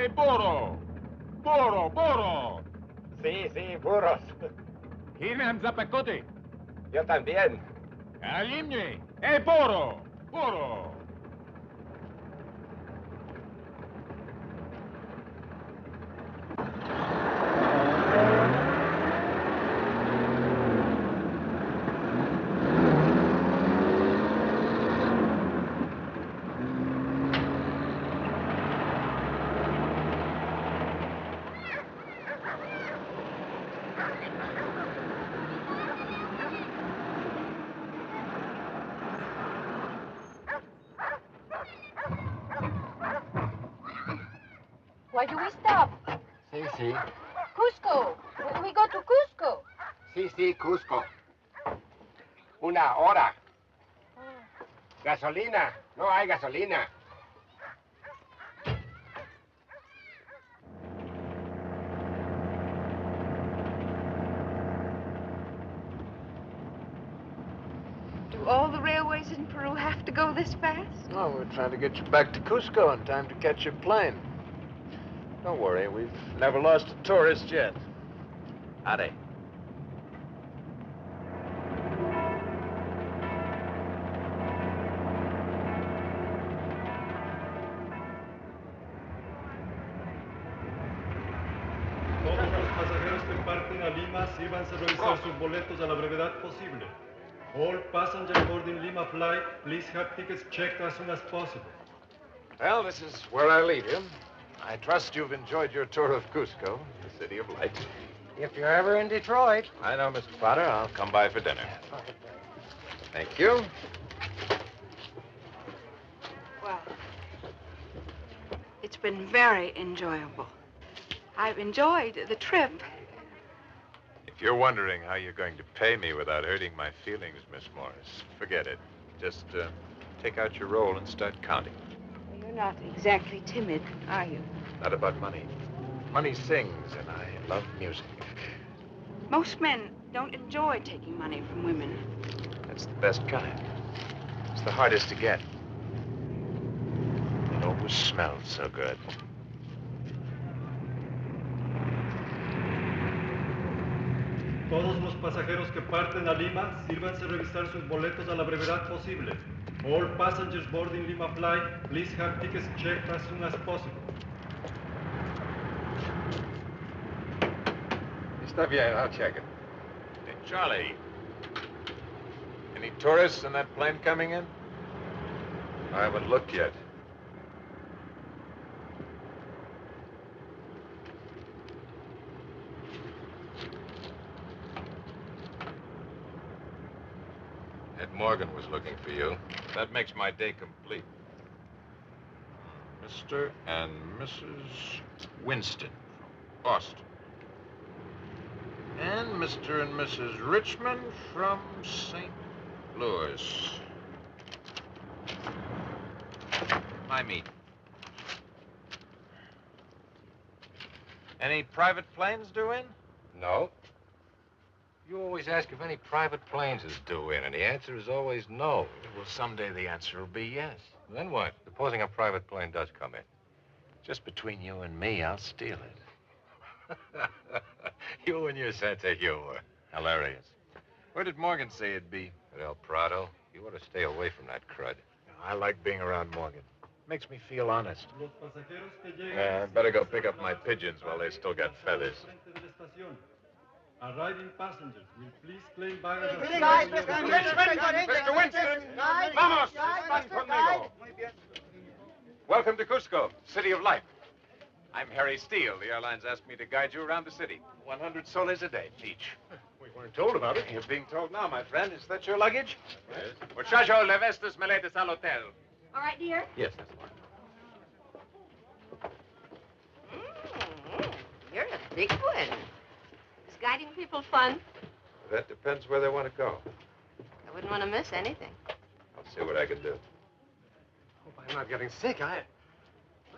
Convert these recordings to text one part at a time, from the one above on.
burro! Burro, burro! Sí, sí, burros. Hinam zapacote. Yo también. Alimne. Burro! Burro! Why do we stop? Sí, sí. Cusco. We go to Cusco. Sí, sí, Cusco. Una hora. Gasolina. No hay gasolina. Do all the railways in Peru have to go this fast? No, we're trying to get you back to Cusco in time to catch your plane. Don't worry, we've never lost a tourist yet. Howdy. Todos los pasajeros que parten a Lima, sírvanse a revisar sus boletos a la brevedad posible. All passengers boarding Lima flight, please have tickets checked as soon as possible. Well, this is where I leave you. I trust you've enjoyed your tour of Cusco, the city of lights. If you're ever in Detroit. I know, Mr. Potter. I'll come by for dinner. Thank you. Well, it's been very enjoyable. I've enjoyed the trip. If you're wondering how you're going to pay me without hurting my feelings, Miss Morris, forget it. Just take out your roll and start counting. You're not exactly timid, are you? Not about money. Money sings, and I love music. Most men don't enjoy taking money from women. That's the best kind. It's the hardest to get. It always smells so good. Todos los pasajeros que parten a Lima, sírvanse a revisar sus boletos a la brevedad posible. All passengers boarding Lima flight, please have tickets checked as soon as possible. Está bien, I'll check it. Hey, Charlie. Any tourists in that plane coming in? I haven't looked yet. Ed Morgan was looking for you. That makes my day complete. Mr. and Mrs. Winston from Boston. And Mr. and Mrs. Richmond from St. Louis. My meet. Any private planes due in? No. You always ask if any private planes is due in, and the answer is always no. Well, someday the answer will be yes. Then what? Supposing a private plane does come in. Just between you and me, I'll steal it. You and your sense of humor. Hilarious. Where did Morgan say it'd be? At El Prado. You ought to stay away from that crud. I like being around Morgan. Makes me feel honest. Los pasajeros que llegan, Yeah, I'd better go pick up my pigeons while they still got feathers. Arriving passengers will please claim baggage. Mr. Winston! Vamos! Van conmigo! Welcome to Cusco, City of Light. I'm Harry Steele. The airlines asked me to guide you around the city. 100 soles a day, each. We weren't told about it. You're being told now, my friend. Is that your luggage? Yes. Muchacho, leves estas maletas al hotel. All right, dear. Yes, that's fine. You're a big one. Is guiding people fun? That depends where they want to go. I wouldn't want to miss anything. I'll see what I can do. Hope I'm not getting sick. I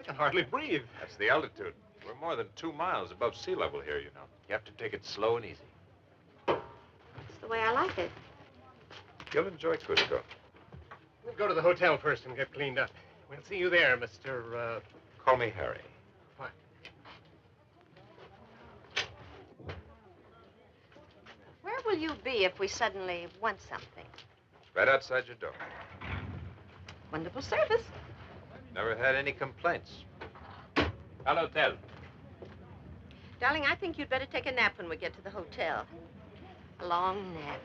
can hardly breathe. That's the altitude. We're more than 2 miles above sea level here, you know. You have to take it slow and easy. That's the way I like it. You'll enjoy Cusco. We'll go to the hotel first and get cleaned up. We'll see you there, Mr. Call me Harry. Fine. will you be if we suddenly want something? Right outside your door. Wonderful service. Never had any complaints. Al hotel. Darling, I think you'd better take a nap when we get to the hotel. A long nap.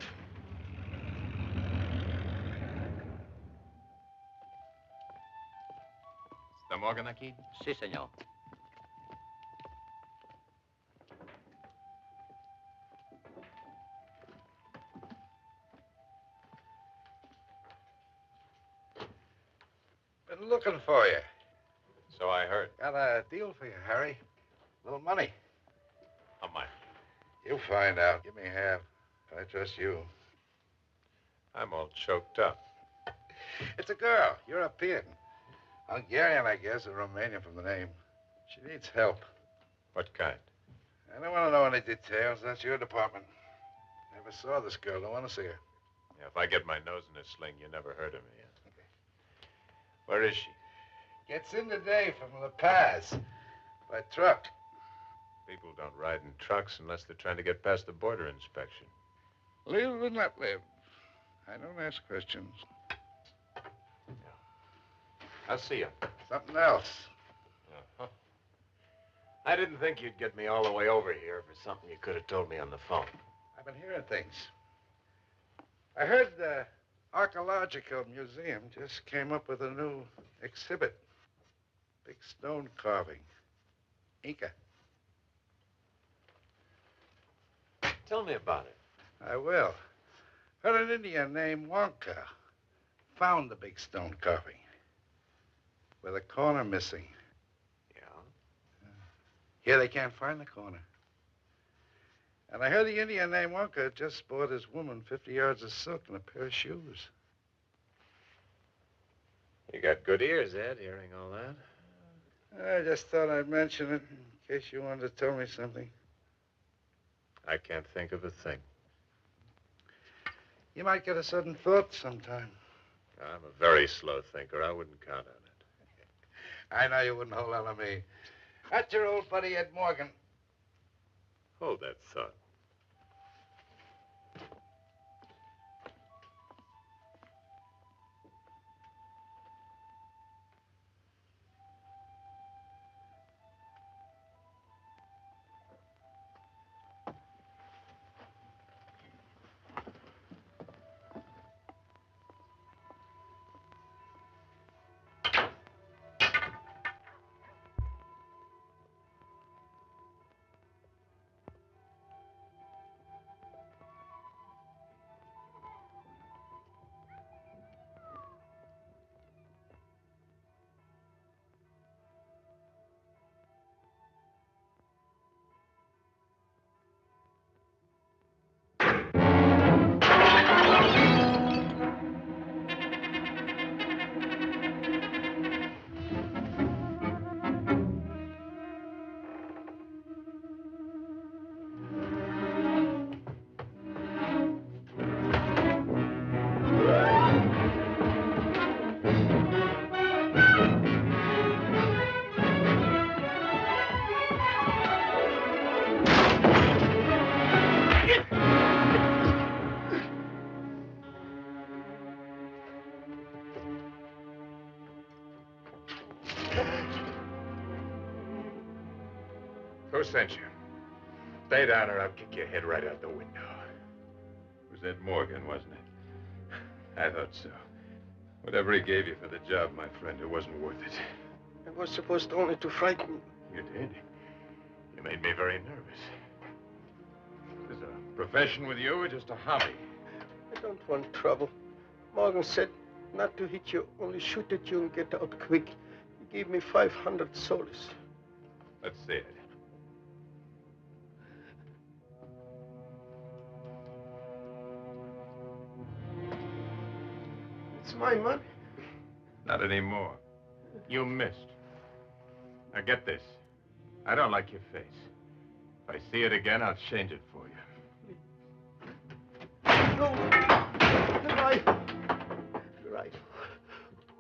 ¿Está Morgan aquí? Sí, señor. Been looking for you. So I heard. Got a deal for you, Harry. Little money. How much? You find out. Give me half. I trust you. I'm all choked up. It's a girl, European. Hungarian, I guess, or Romanian from the name. She needs help. What kind? I don't want to know any details. That's your department. Never saw this girl. Don't want to see her. Yeah, if I get my nose in a sling, you never heard of me. Where is she? Gets in today from La Paz. By truck. People don't ride in trucks unless they're trying to get past the border inspection. Live and let live. I don't ask questions. I'll see you. Something else. Uh-huh. I didn't think you'd get me all the way over here for something you could have told me on the phone. I've been hearing things. I heard the Archaeological Museum just came up with a new exhibit. Big stone carving. Inca. Tell me about it. I will. Heard an Indian named Wonka found the big stone carving with a corner missing. Yeah? Here they can't find the corner. And I heard the Indian named Wonka just bought his woman 50 yards of silk and a pair of shoes. You got good ears, Ed, hearing all that. I just thought I'd mention it in case you wanted to tell me something. I can't think of a thing. You might get a sudden thought sometime. I'm a very slow thinker. I wouldn't count on it. I know you wouldn't hold on to me. That's your old buddy, Ed Morgan. Hold that thought. Who sent you? Stay down or I'll kick your head right out the window. It was Ed Morgan, wasn't it? I thought so. Whatever he gave you for the job, my friend, it wasn't worth it. I was supposed only to frighten you. You did. You made me very nervous. Is this a profession with you or just a hobby? I don't want trouble. Morgan said not to hit you, only shoot at you and get out quick. He gave me 500 soles. Let's see it. It's my money. Not anymore. You missed. Now get this. I don't like your face. If I see it again, I'll change it for you. No. The rifle. The rifle.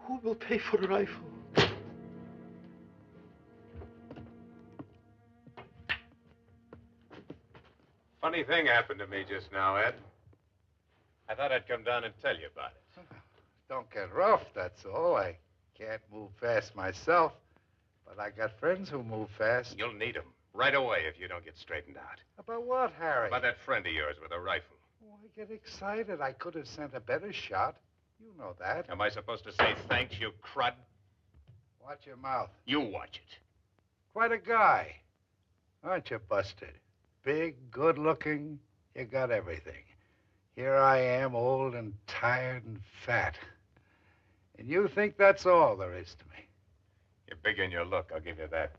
Who will pay for the rifle? Funny thing happened to me just now, Ed. I thought I'd come down and tell you about it. Don't get rough, that's all. I can't move fast myself, but I got friends who move fast. You'll need them right away if you don't get straightened out. About what, Harry? About that friend of yours with a rifle. Oh, I get excited. I could have sent a better shot. You know that. Am I supposed to say thanks, you crud? Watch your mouth. You watch it. Quite a guy. Aren't you, Busted? Big, good-looking. You got everything. Here I am, old and tired and fat. And you think that's all there is to me. You're big in your look, I'll give you that.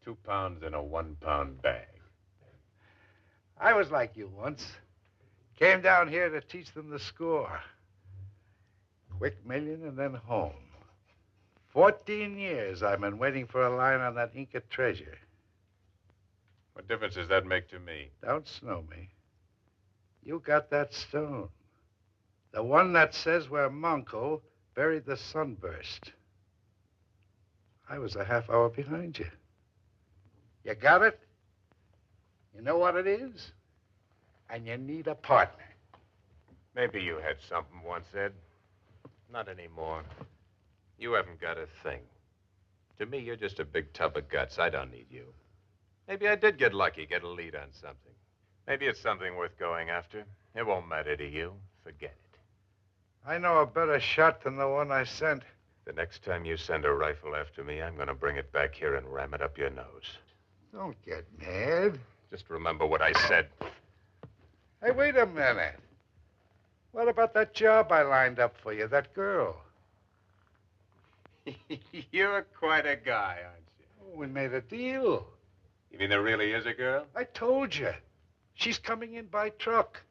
2 pounds in a 1 pound bag. I was like you once. Came down here to teach them the score. Quick million and then home. 14 years I've been waiting for a line on that Inca treasure. What difference does that make to me? Don't snow me. You got that stone. The one that says where Manco buried the sunburst. I was a half hour behind you. You got it? You know what it is? And you need a partner. Maybe you had something once, Ed. Not anymore. You haven't got a thing. To me, you're just a big tub of guts. I don't need you. Maybe I did get lucky, get a lead on something. Maybe it's something worth going after. It won't matter to you. Forget it. I know a better shot than the one I sent. The next time you send a rifle after me, I'm going to bring it back here and ram it up your nose. Don't get mad. Just remember what I said. Hey, wait a minute. What about that job I lined up for you, that girl? You're quite a guy, aren't you? Oh, we made a deal. You mean there really is a girl? I told you. She's coming in by truck.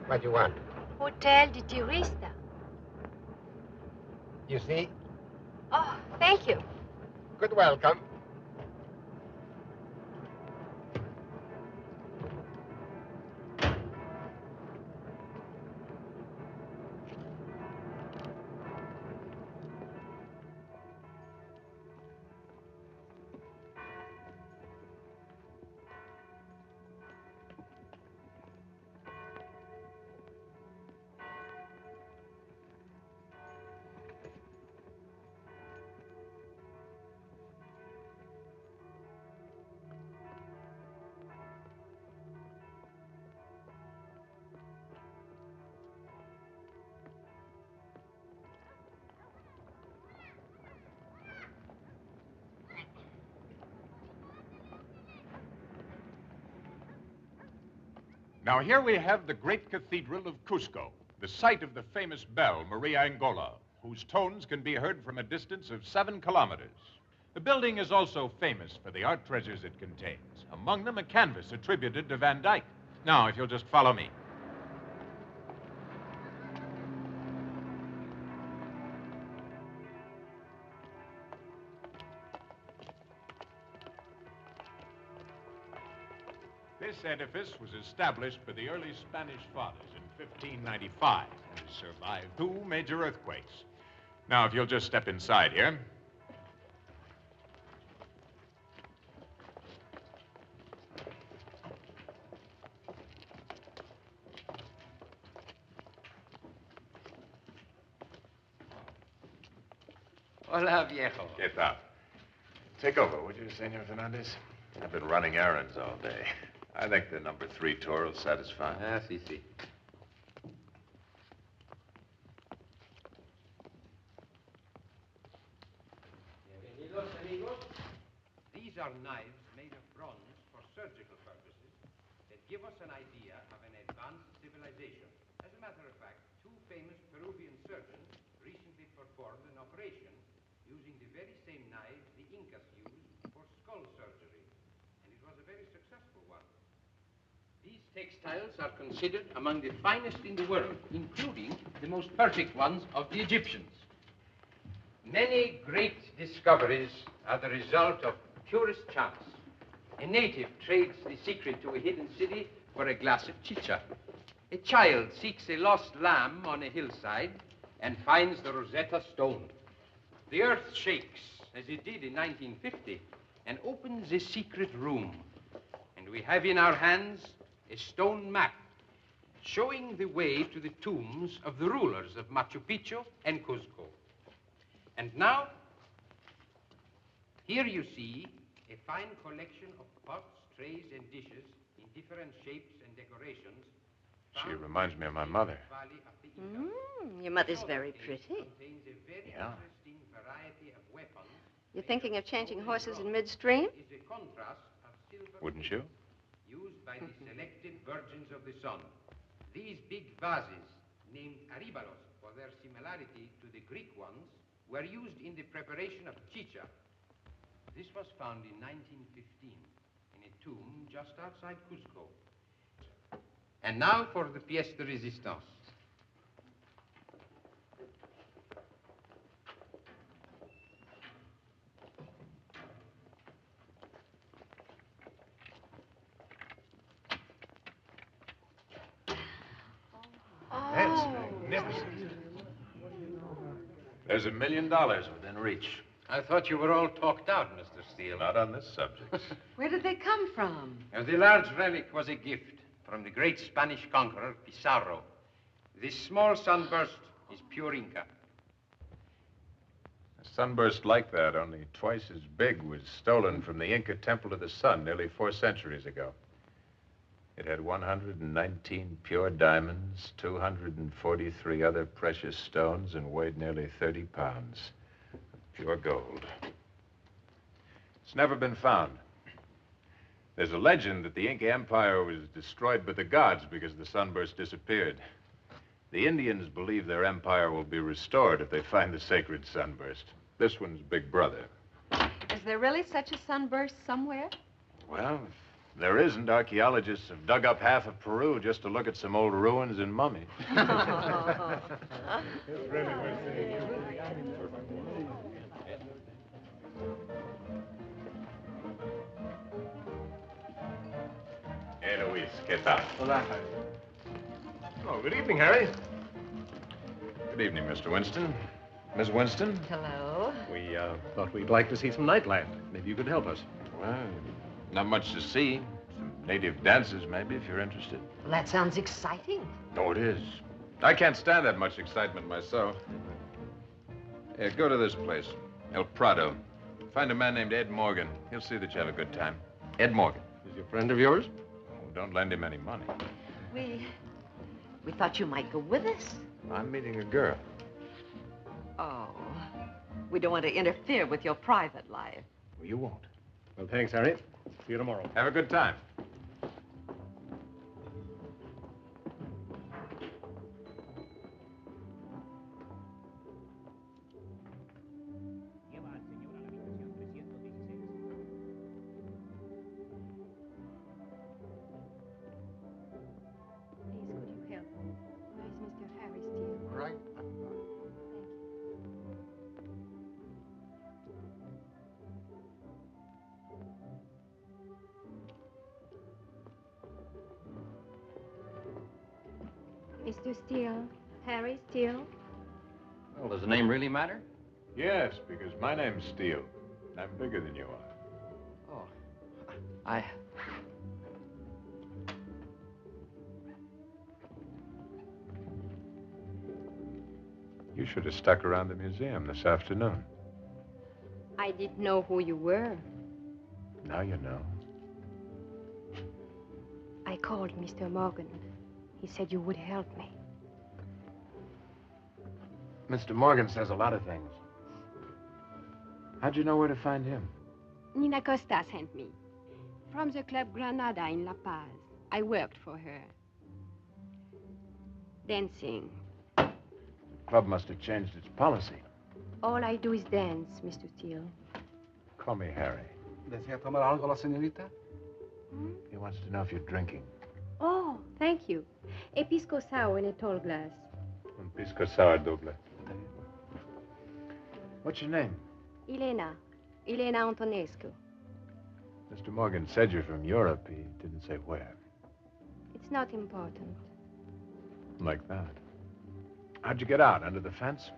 What do you want? Hotel de Turista. You see? Oh, thank you. Good welcome. Now, here we have the great cathedral of Cusco, the site of the famous bell, Maria Angola, whose tones can be heard from a distance of 7 kilometers. The building is also famous for the art treasures it contains, among them a canvas attributed to Van Dyck. Now, if you'll just follow me. This edifice was established for the early Spanish fathers in 1595 and has survived 2 major earthquakes. Now, if you'll just step inside here. Hola, viejo. ¿Qué tal? Take over, would you, Senor Fernandez? I've been running errands all day. I think the number 3 tour will satisfy. Ah, sí, sí. Bienvenidos, amigos. These are knives made of bronze for surgical purposes that give us an idea of an advanced civilization. As a matter of fact, 2 famous Peruvian surgeons recently performed an operation using the very same knives the Incas used for skull surgery, and it was a very successful one. These textiles are considered among the finest in the world, including the most perfect ones of the Egyptians. Many great discoveries are the result of purest chance. A native trades the secret to a hidden city for a glass of chicha. A child seeks a lost lamb on a hillside and finds the Rosetta Stone. The earth shakes, as it did in 1950, and opens a secret room. And we have in our hands a stone map showing the way to the tombs of the rulers of Machu Picchu and Cuzco. And now, here you see a fine collection of pots, trays, and dishes in different shapes and decorations. She reminds me of my mother. Your mother's very pretty. Yeah. You're thinking of changing horses in midstream? Wouldn't you? Used by the selected virgins of the sun. These big vases, named aribalos for their similarity to the Greek ones, were used in the preparation of chicha. This was found in 1915 in a tomb just outside Cuzco. And now for the pièce de résistance. That's magnificent. There's $1 million within reach. I thought you were all talked out, Mr. Steele. Not on this subject. Where did they come from? The large relic was a gift from the great Spanish conqueror, Pizarro. This small sunburst is pure Inca. A sunburst like that, only twice as big, was stolen from the Inca Temple of the Sun nearly 4 centuries ago. It had 119 pure diamonds, 243 other precious stones, and weighed nearly 30 pounds. Pure gold. It's never been found. There's a legend that the Inca Empire was destroyed by the gods because the sunburst disappeared. The Indians believe their empire will be restored if they find the sacred sunburst. This one's Big Brother. Is there really such a sunburst somewhere? Well, if there isn't, archaeologists have dug up half of Peru just to look at some old ruins and mummies. Hey, Luis, ¿qué tal? Hola, Harry. Oh, good evening, Harry. Good evening, Mr. Winston. Miss Winston? Hello. We thought we'd like to see some nightlife. Maybe you could help us. Well, not much to see. Some native dances, maybe, if you're interested. Well, that sounds exciting. Oh, it is. I can't stand that much excitement myself. Yeah, go to this place, El Prado. Find a man named Ed Morgan. He'll see that you have a good time. Ed Morgan. Is he a friend of yours? Oh, don't lend him any money. We thought you might go with us. I'm meeting a girl. Oh, we don't want to interfere with your private life. Well, you won't. Well, thanks, Harry. See you tomorrow. Have a good time. Mr. Steele, Harry Steele. Well, does the name really matter? Yes, because my name's Steele. I'm bigger than you are. Oh, You should have stuck around the museum this afternoon. I didn't know who you were. Now you know. I called Mr. Morgan. He said you would help me. Mr. Morgan says a lot of things. How'd you know where to find him? Nina Costa sent me. From the Club Granada in La Paz. I worked for her. Dancing. The club must have changed its policy. All I do is dance, Mr. Steele. Call me Harry. ¿Desea tomar algo la señorita? He wants to know if you're drinking. Oh, thank you. A pisco sour in a tall glass. Un pisco sour double. What's your name? Elena. Elena Antonescu. Mr. Morgan said you're from Europe. He didn't say where. It's not important. Like that. How'd you get out? Under the fence?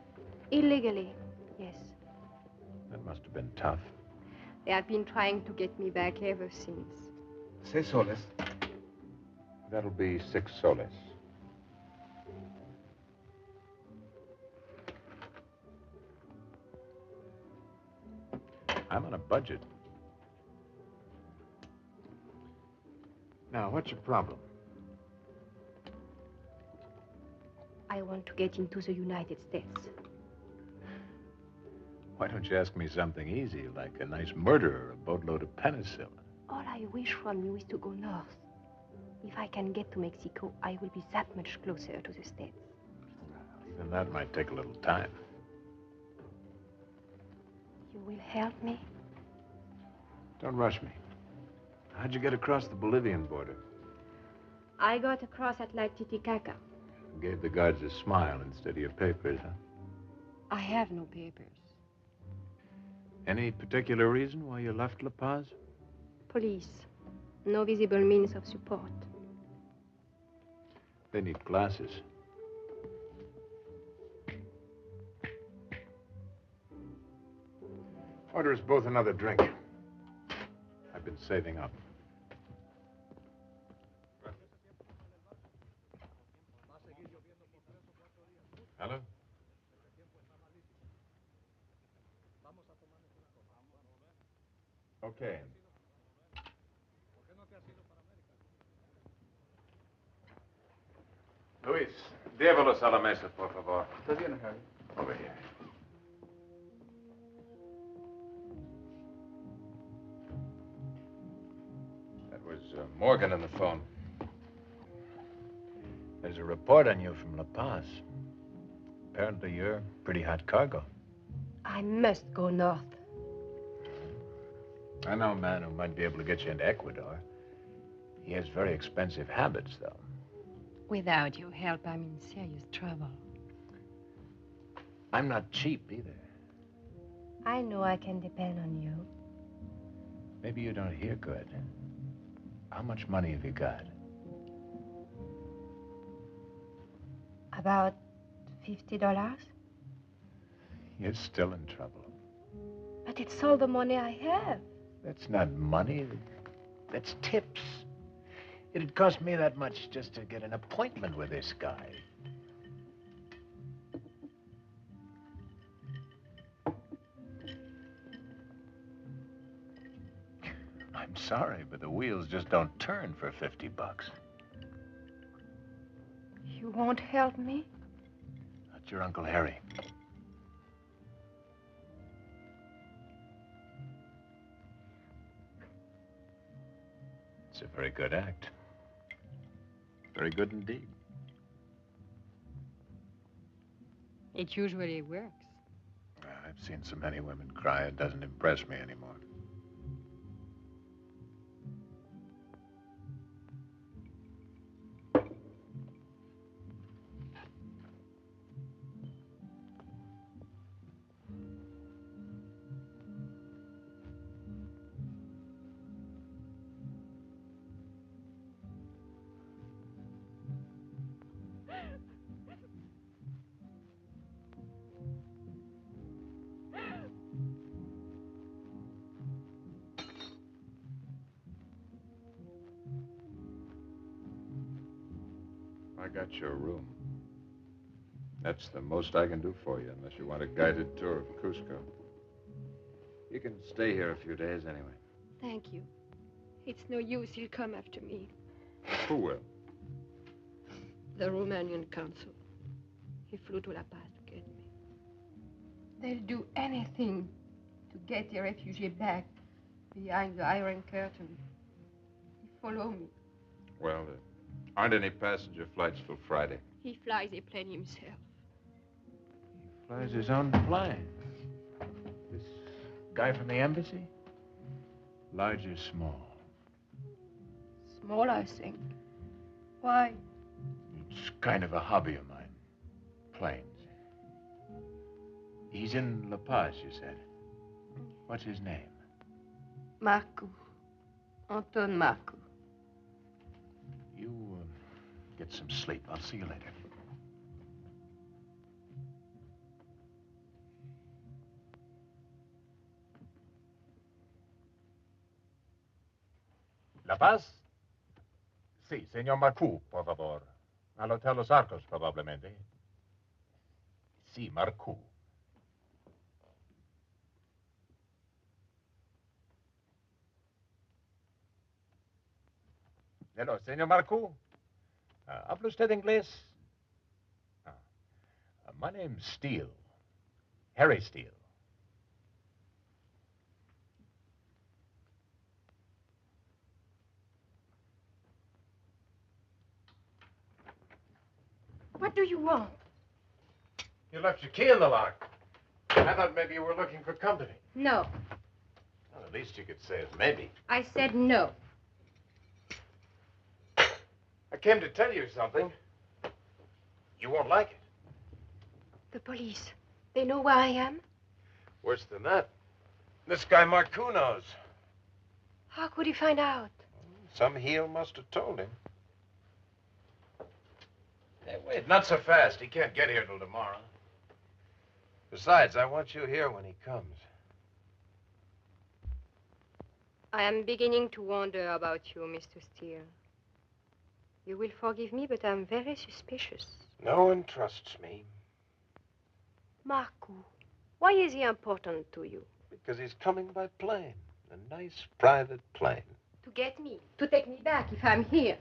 Illegally, yes. That must have been tough. They have been trying to get me back ever since. 6 soles. That'll be 6 soles. I'm on a budget. Now, what's your problem? I want to get into the United States. Why don't you ask me something easy, like a nice murder or a boatload of penicillin? All I wish from you is to go north. If I can get to Mexico, I will be that much closer to the States. Even that might take a little time. You will help me? Don't rush me. How'd you get across the Bolivian border? I got across at Lake Titicaca. Gave the guards a smile instead of your papers, huh? I have no papers. Any particular reason why you left La Paz? Police. No visible means of support. They need glasses. Order us both another drink. I've been saving up. Hello? Okay. Luis, llévalos a la mesa, por favor. Está bien, Harry. Over here. That was Morgan on the phone. There's a report on you from La Paz. Apparently you're pretty hot cargo. I must go north. I know a man who might be able to get you into Ecuador. He has very expensive habits, though. Without your help, I'm in serious trouble. I'm not cheap, either. I know I can depend on you. Maybe you don't hear good. How much money have you got? About $50? You're still in trouble. But it's all the money I have. That's not money. That's tips. It'd cost me that much just to get an appointment with this guy. I'm sorry, but the wheels just don't turn for $50. You won't help me? That's your Uncle Harry. It's a very good act. Very good indeed. It usually works. I've seen so many women cry, it doesn't impress me anymore. I got your room. That's the most I can do for you, unless you want a guided tour of Cusco. You can stay here a few days anyway. Thank you. It's no use. He'll come after me. Who will? The Romanian consul. He flew to La Paz to get me. They'll do anything to get the refugee back behind the Iron Curtain. He follow me. Well, there aren't any passenger flights till Friday. He flies a plane himself. He flies his own plane. This guy from the embassy? Large or small? Small, I think. Why? It's kind of a hobby of mine. Planes. He's in La Paz, you said. What's his name? Marco. Anton Marco. You get some sleep. I'll see you later. La Paz? Sí, señor Marco, por favor. Al Hotel Los Arcos, probablemente. Sí, Marco. Hello, señor Marco. ¿Habla usted inglés? My name's Steele. Harry Steele. What do you want? You left your key in the lock. I thought maybe you were looking for company. No. Well, the least you could say is maybe. I said no. I came to tell you something. You won't like it. The police. They know where I am? Worse than that. This guy Marco knows. How could he find out? Some heel must have told him. Hey, wait, not so fast. He can't get here till tomorrow. Besides, I want you here when he comes. I am beginning to wonder about you, Mr. Steele. You will forgive me, but I'm very suspicious. No one trusts me. Marco, why is he important to you? Because he's coming by plane. A nice private plane. To get me, to take me back if I'm here.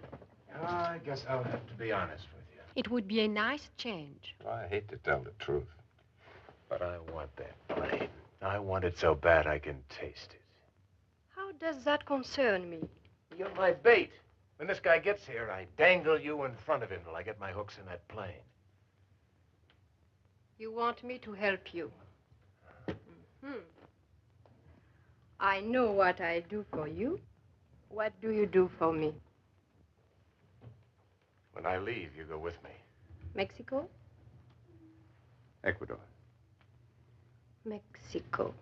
I guess I'll have to be honest with you. It would be a nice change. I hate to tell the truth, but I want that plane. I want it so bad I can taste it. How does that concern me? You're my bait. When this guy gets here, I dangle you in front of him till I get my hooks in that plane. You want me to help you? Mm-hmm. I know what I do for you. What do you do for me? When I leave, you go with me. Mexico? Ecuador. Mexico.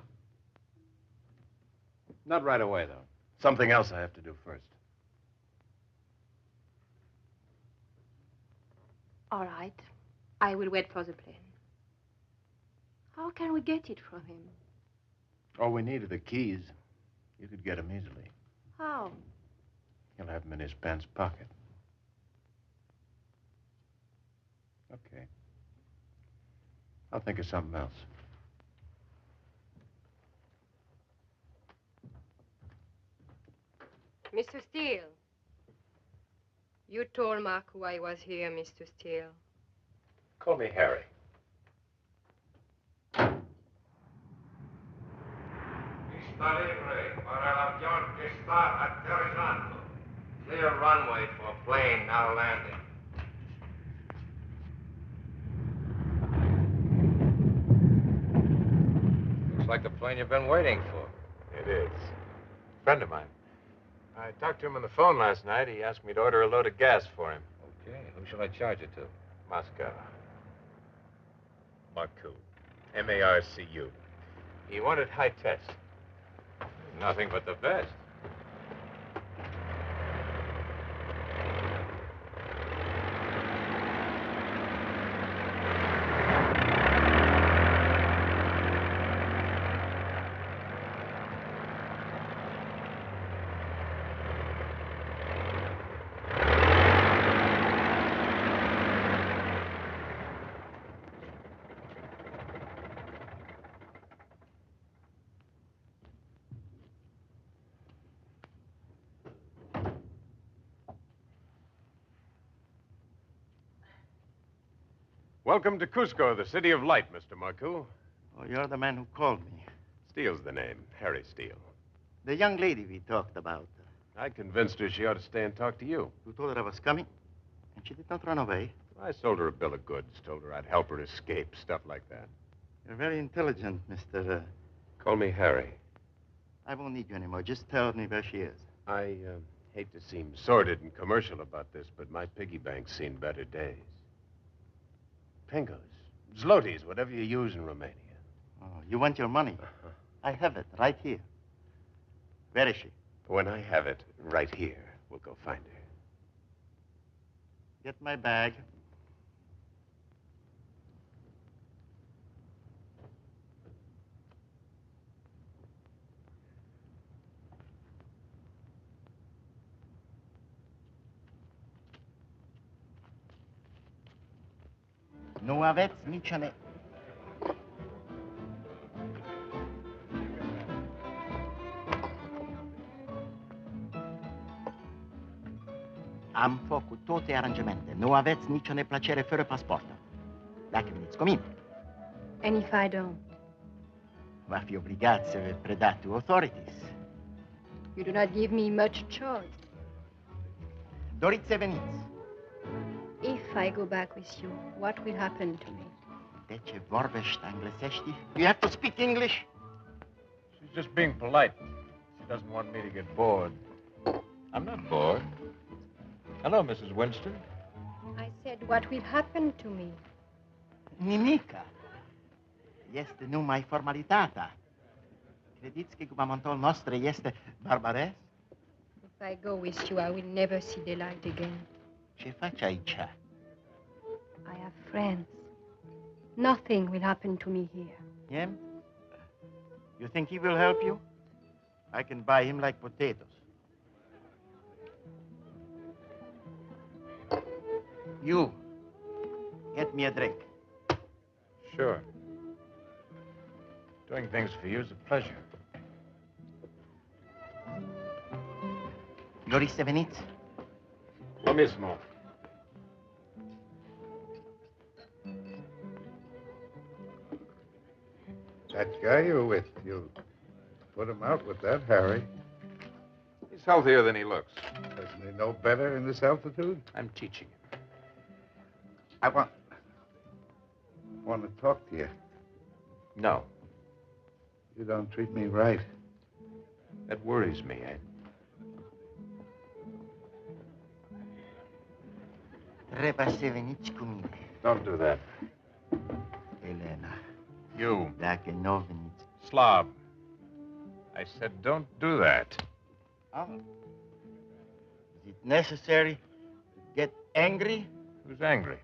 Not right away, though. Something else I have to do first. All right. I will wait for the plane. How can we get it from him? All we need are the keys. You could get them easily. How? He'll have them in his pants pocket. Okay. I'll think of something else. Mr. Steele. You told Marco I was here, Mr. Steele. Call me Harry. Está libre para el avión que está aterrizando. Clear runway for plane now landing. Looks like the plane you've been waiting for. It is. Friend of mine. I talked to him on the phone last night. He asked me to order a load of gas for him. Okay, who shall I charge it to? Moscow. Marcu. M-A-R-C-U. He wanted high test. Nothing but the best. Welcome to Cusco, the city of light, Mr. Marco. Oh, you're the man who called me. Steele's the name, Harry Steele. The young lady we talked about. I convinced her she ought to stay and talk to you. You told her I was coming, and she did not run away. I sold her a bill of goods, told her I'd help her escape, stuff like that. You're very intelligent, Mr. Call me Harry. I won't need you anymore. Just tell me where she is. I Hate to seem sordid and commercial about this, but my piggy bank's seen better days. Pingos, zloties, whatever you use in Romania. Oh, you want your money? I have it right here. Where is she? When I have it right here, we'll go find her. Get my bag. Nu aveți nici ne... Am făcut toate aranjamente. Nu aveți nicio neplăcere fără pasport. Dacă veniți cu mine. And if I don't? Va fi obligat să vă predați to authorities. You do not give me much choice. Doriți să veniți. If I go back with you, what will happen to me? De ce vorbești englesești? You have to speak English. She's just being polite. She doesn't want me to get bored. I'm not bored. Hello, Mrs. Winston. I said, what will happen to me? Nimica. Este numai formalitatea. Credeți că guvernamentul nostru este barbaresc? If I go with you, I will never see daylight again. Ce faci aici? I have friends. Nothing will happen to me here. Him? You think he will help you? I can buy him like potatoes. You, get me a drink. Sure. Doing things for you is a pleasure. Doriți să veniți? Lo mismo. That guy you're with, you put him out with that, Harry. He's healthier than he looks. Doesn't he know better in this altitude? I'm teaching him. I want to talk to you. No. You don't treat me right. That worries me, Ed. Trebuie să veniți cu mine. Don't do that. Elena. You. Dacă nu veniți. Slob. I said don't do that. Oh. Is it necessary to get angry? Who's angry?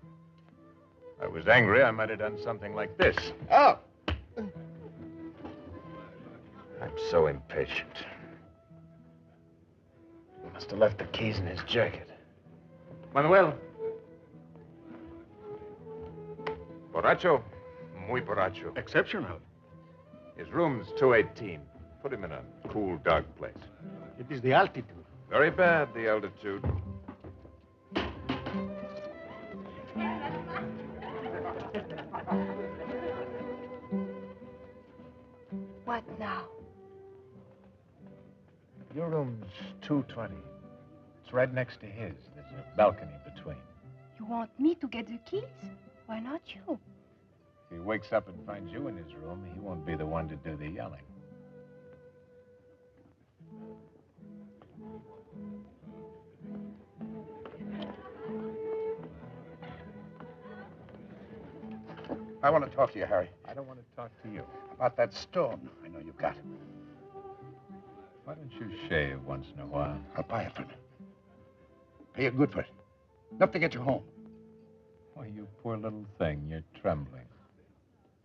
If I was angry, I might have done something like this. Oh! I'm so impatient. He must have left the keys in his jacket. Manuel. Borracho? Muy borracho. Exceptional. His room's 218. Put him in a cool, dark place. It is the altitude. Very bad, the altitude. What now? Your room's 220. It's right next to his. There's a balcony between. You want me to get the keys? Why not you? If he wakes up and finds you in his room, he won't be the one to do the yelling. I want to talk to you, Harry. I don't want to talk to you. About that stone I know you've got. Why don't you shave once in a while? I'll buy it from you. Pay you good for it. Enough to get you home. Why, you poor little thing, you're trembling.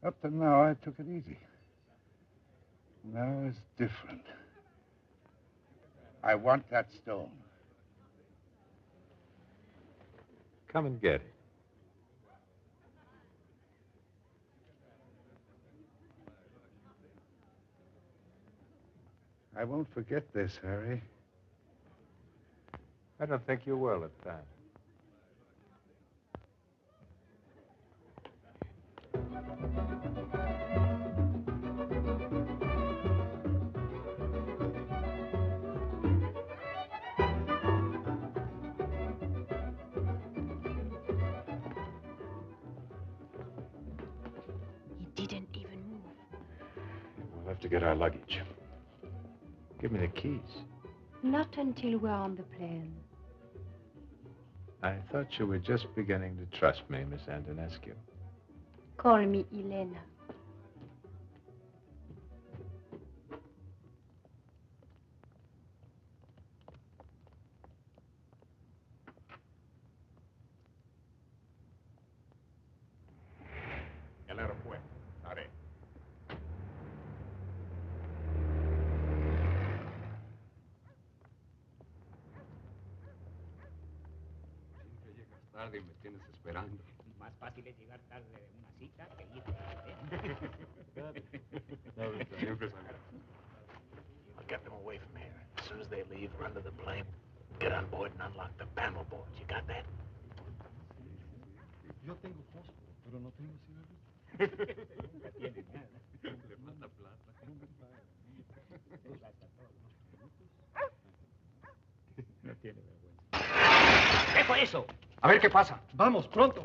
Up to now, I took it easy. Now it's different. I want that stone. Come and get it. I won't forget this, Harry. I don't think you will at that. He didn't even move. We'll have to get our luggage. Give me the keys. Not until we're on the plane. I thought you were just beginning to trust me, Miss Antonescu. Call me Elena. El aeropuerto. Haré. Siempre llegas tarde y me tienes esperando. Más fácil es llegar tarde de una cita que ir Siempre sale. I'll get them away from here. As soon as they leave, run to the plane, get on board and unlock the panel boards. You got that? Yo tengo fósforo, pero no tengo cigarrillo. Nunca tiene nada. Le falta plata. No tiene vergüenza. ¿Qué fue eso? A ver qué pasa. Vamos, pronto.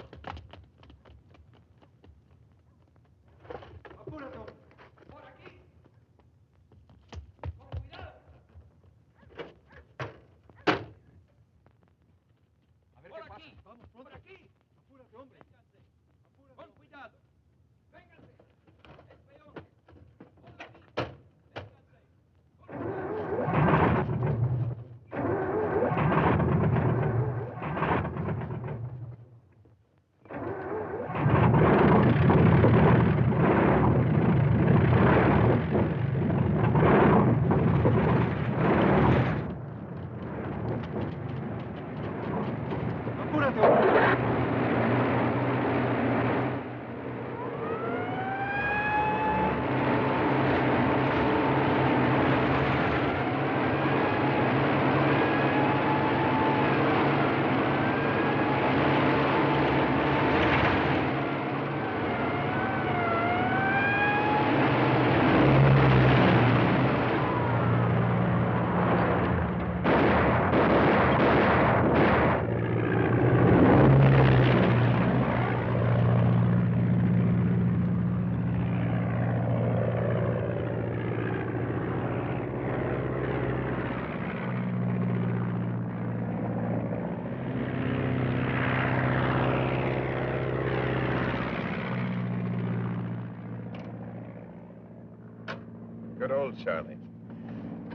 Good old Charlie.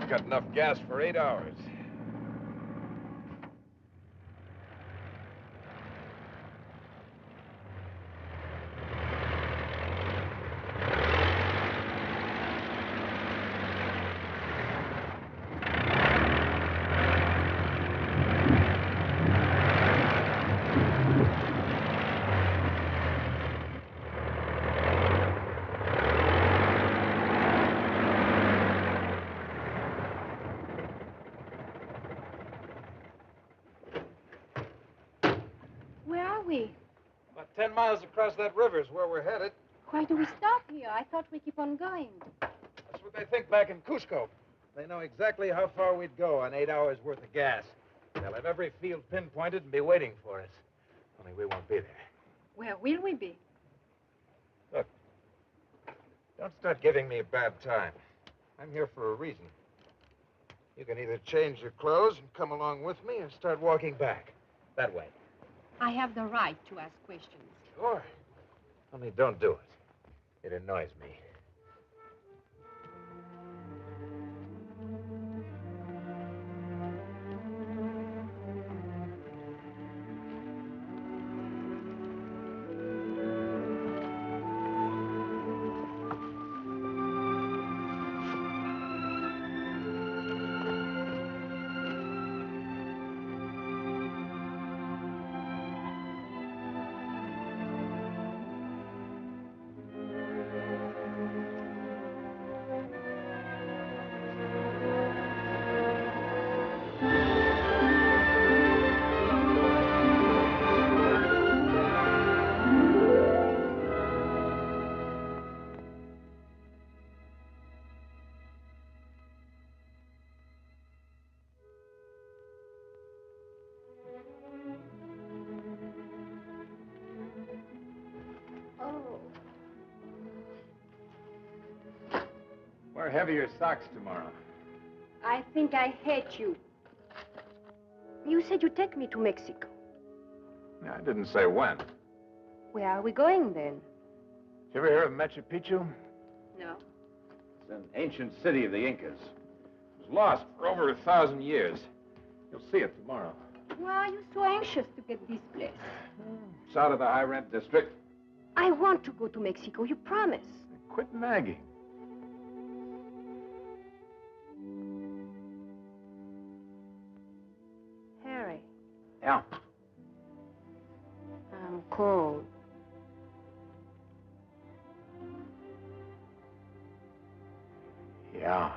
Got enough gas for 8 hours. Where are we? About 10 miles across that river is where we're headed. Why do we stop here? I thought we keep on going. That's what they think back in Cusco. They know exactly how far we'd go on 8 hours worth of gas. They'll have every field pinpointed and be waiting for us. Only we won't be there. Where will we be? Look, don't start giving me a bad time. I'm here for a reason. You can either change your clothes and come along with me or start walking back. That way. I have the right to ask questions. Sure. Only don't do it. It annoys me. Wear heavier socks tomorrow. I think I hate you. You said you'd take me to Mexico. I didn't say when. Where are we going then? You ever hear of Machu Picchu? No. It's an ancient city of the Incas. It was lost for over 1,000 years. You'll see it tomorrow. Why are you so anxious to get this place? It's out of the high-rent district. I want to go to Mexico, you promise. Quit nagging. Harry, Yeah. I'm cold. Yeah.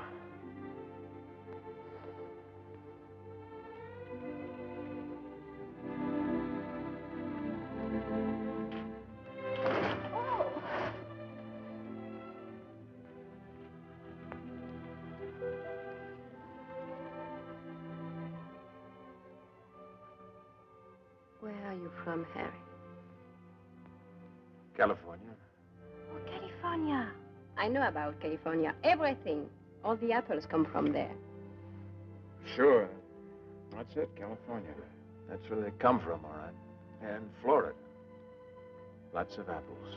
Where are you from, Harry? California. Oh, California. I know about California. Everything. All the apples come from there. Sure. That's it, California. That's where they come from, all right. And Florida. Lots of apples.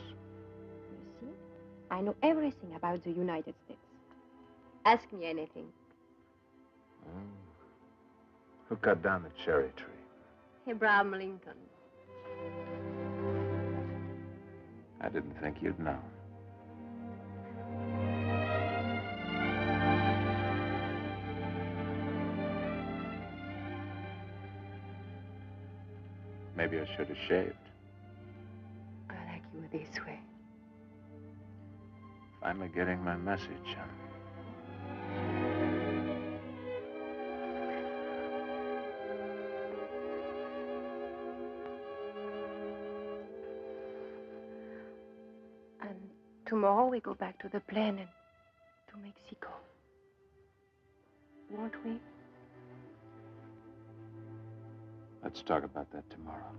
You see? I know everything about the United States. Ask me anything. Who cut down the cherry tree? Abraham Lincoln. I didn't think you'd know. Maybe I should have shaved. I like you this way. Finally getting my message, huh? And tomorrow we go back to the plane and to Mexico. Won't we? Let's talk about that tomorrow.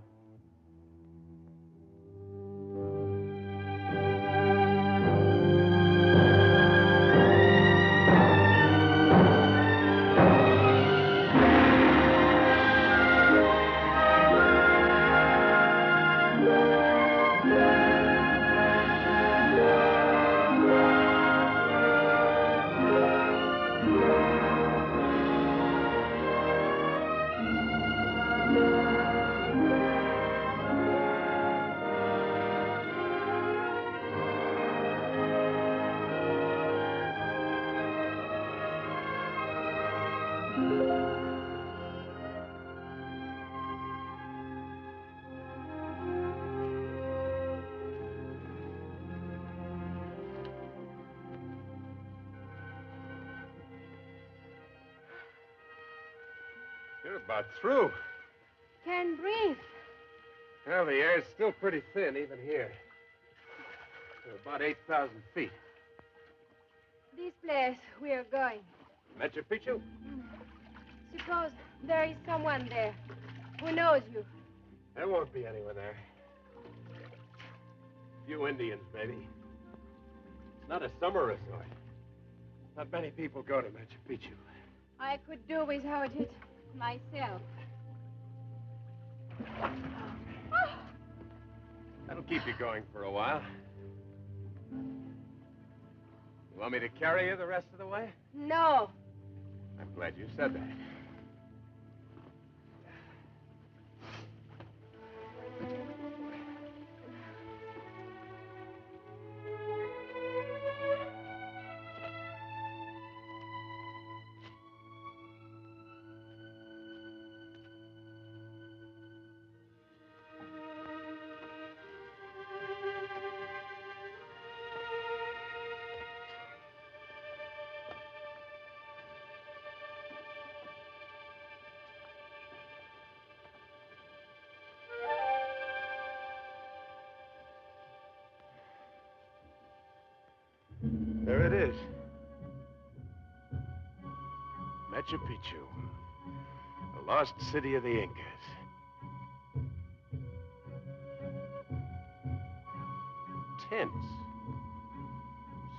You're about through. Can't breathe. Well, the air's still pretty thin, even here. We're about 8,000 feet. This place we are going. Machu Picchu? Suppose there is someone there who knows you. There won't be anyone there. A few Indians, maybe. It's not a summer resort. Not many people go to Machu Picchu. I could do without it myself. That'll keep you going for a while. You want me to carry you the rest of the way? No. I'm glad you said that. There it is. Machu Picchu. The lost city of the Incas. Tents.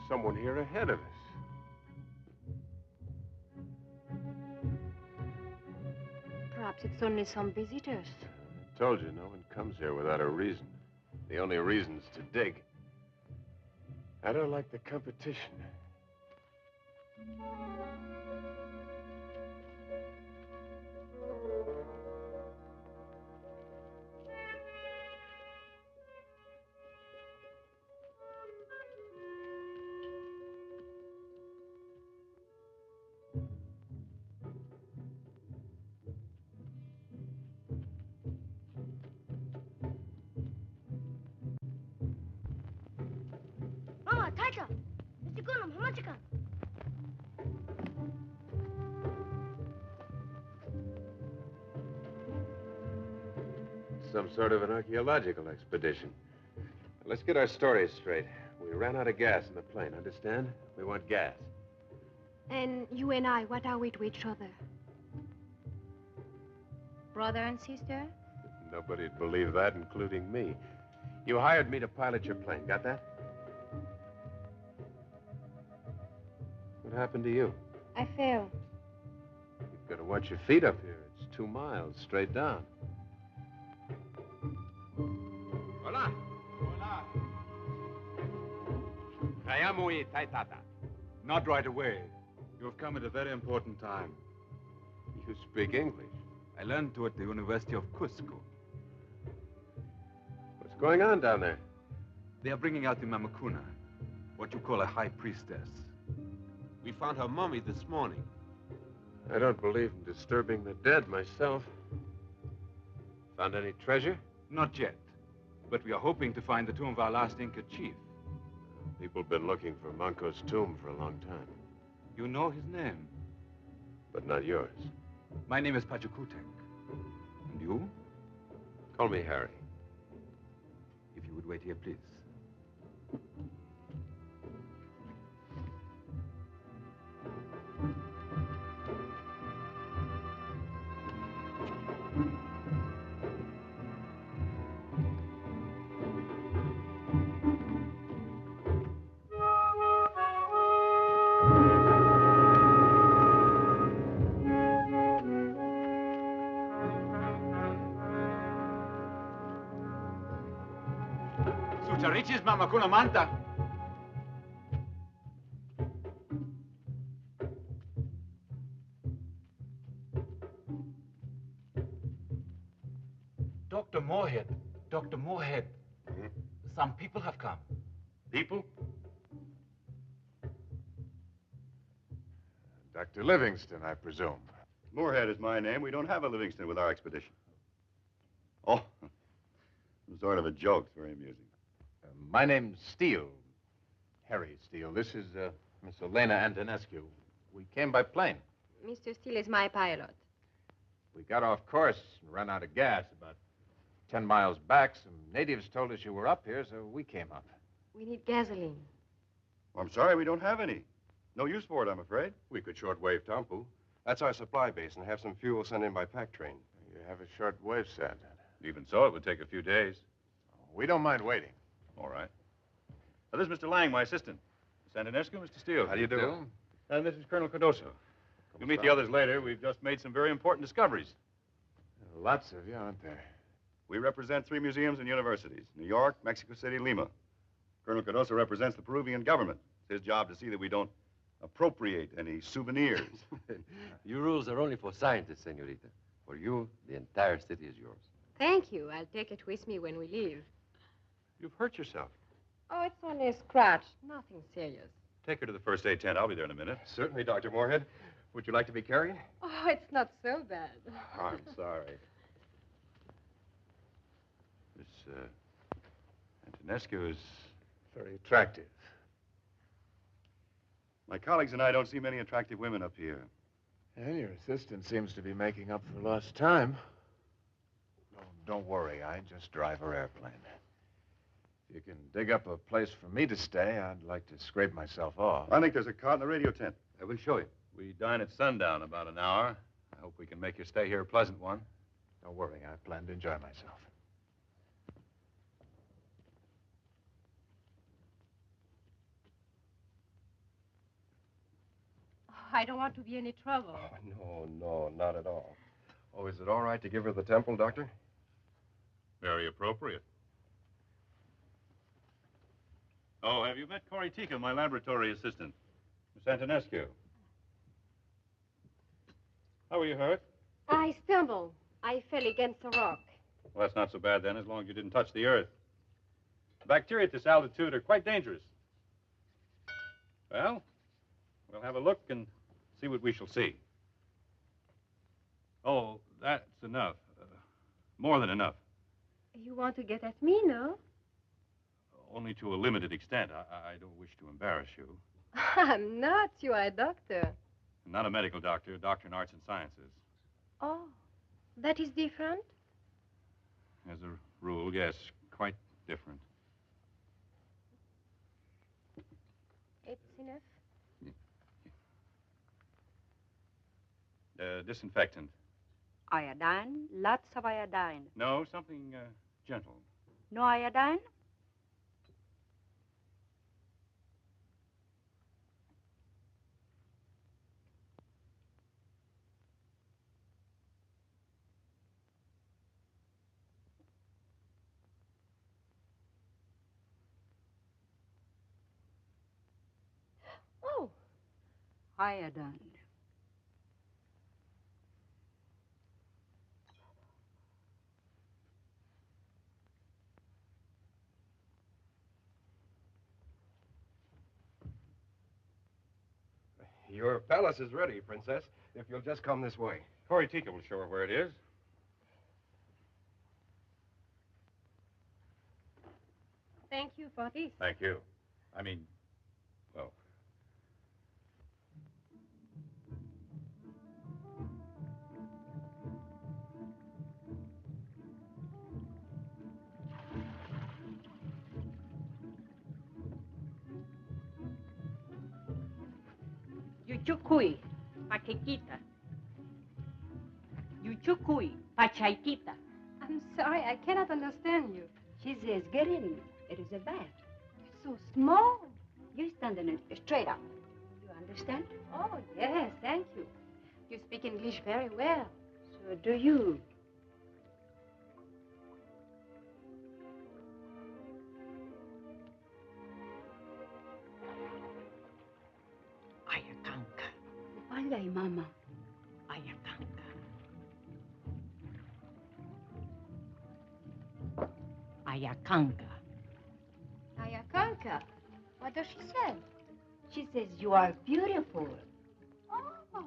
Someone here ahead of us. Perhaps it's only some visitors. I told you, no one comes here without a reason. The only reason's to dig. I don't like the competition. Mama, Taika! Mr. Gunam, Hamachikan! Some sort of an archaeological expedition. Let's get our stories straight. We ran out of gas in the plane, understand? We want gas. And you and I, what are we to each other? Brother and sister? Nobody'd believe that, including me. You hired me to pilot your plane, got that? What happened to you? I fell. You've got to watch your feet up here. It's 2 miles straight down. Hola. Hola. Kayamui Taitata. Not right away. You have come at a very important time. You speak English. I learned to at the University of Cusco. What's going on down there? They are bringing out the Mamacuna, what you call a high priestess. We found her mummy this morning. I don't believe in disturbing the dead myself. Found any treasure? Not yet, but we are hoping to find the tomb of our last Inca chief. People have been looking for Manco's tomb for a long time. You know his name? But not yours. My name is Pachacutic. And you? Call me Harry. If you would wait here, please. Sucharichis Mamacuna Manta. Dr. Moorhead. Dr. Moorhead. Some people have come. People? Dr. Livingston, I presume. Moorhead is my name. We don't have a Livingston with our expedition. Oh, sort of a joke. It's very amusing. My name's Steele. Harry Steele. This is Miss Elena Antonescu. We came by plane. Mr. Steele is my pilot. We got off course and ran out of gas. About 10 miles back, some natives told us you were up here, so we came up. We need gasoline. Well, I'm sorry, we don't have any. No use for it, I'm afraid. We could shortwave Tampu. That's our supply base, and have some fuel sent in by pack train. You have a short wave set. Even so, it would take a few days. We don't mind waiting. All right. Now, this is Mr. Lang, my assistant. Miss Antonescu, Mr. Steele. How do you do? And this is Colonel Cardoso. You'll meet the others later. We've just made some very important discoveries. Lots of you, aren't there? We represent 3 museums and universities: New York, Mexico City, Lima. Colonel Cardoso represents the Peruvian government. It's his job to see that we don't appropriate any souvenirs. Your rules are only for scientists, senorita. For you, the entire city is yours. Thank you. I'll take it with me when we leave. You've hurt yourself. Oh, it's only a scratch. Nothing serious. Take her to the first aid tent. I'll be there in a minute. Certainly, Dr. Moorhead. Would you like to be carried? Oh, it's not so bad. Oh, I'm sorry. Miss Antonescu is very attractive. My colleagues and I don't see many attractive women up here. And your assistant seems to be making up for lost time. Oh, don't worry. I just drive her airplane. If you can dig up a place for me to stay, I'd like to scrape myself off. I think there's a cot in the radio tent. I will show you. We dine at sundown about an hour. I hope we can make your stay here a pleasant one. Don't worry. I plan to enjoy myself. I don't want to be any trouble. Oh, no, not at all. Oh, is it all right to give her the temple, Doctor? Very appropriate. Oh, have you met Tika, my laboratory assistant? Miss Antonescu. How were you hurt? I stumbled. I fell against a rock. Well, that's not so bad then, as long as you didn't touch the earth. The bacteria at this altitude are quite dangerous. Well, we'll have a look and see what we shall see. Oh, that's enough. More than enough. You want to get at me, no? Only to a limited extent. I don't wish to embarrass you. I'm not. You are a doctor. I'm not a medical doctor, a doctor in arts and sciences. Oh, that is different? As a rule, yes, quite different. It's enough? Disinfectant. Iodine? Lots of iodine. No, something gentle. No iodine? Oh. Iodine. Your palace is ready, Princess, if you'll just come this way. Tika will show her where it is. Thank you for this. Thank you. I mean, well... Yuchukui, paquequita. Yuchukui, pachaitita. I'm sorry, I cannot understand you. She says, get in. It is a bath. So small. You stand in it straight up. You understand? Oh, yes, thank you. You speak English very well. So do you. Ayakanka. Upalay, Mama. Ayakanka. Ayakanka. Ayakanka. What does she say? She says you are beautiful. Oh.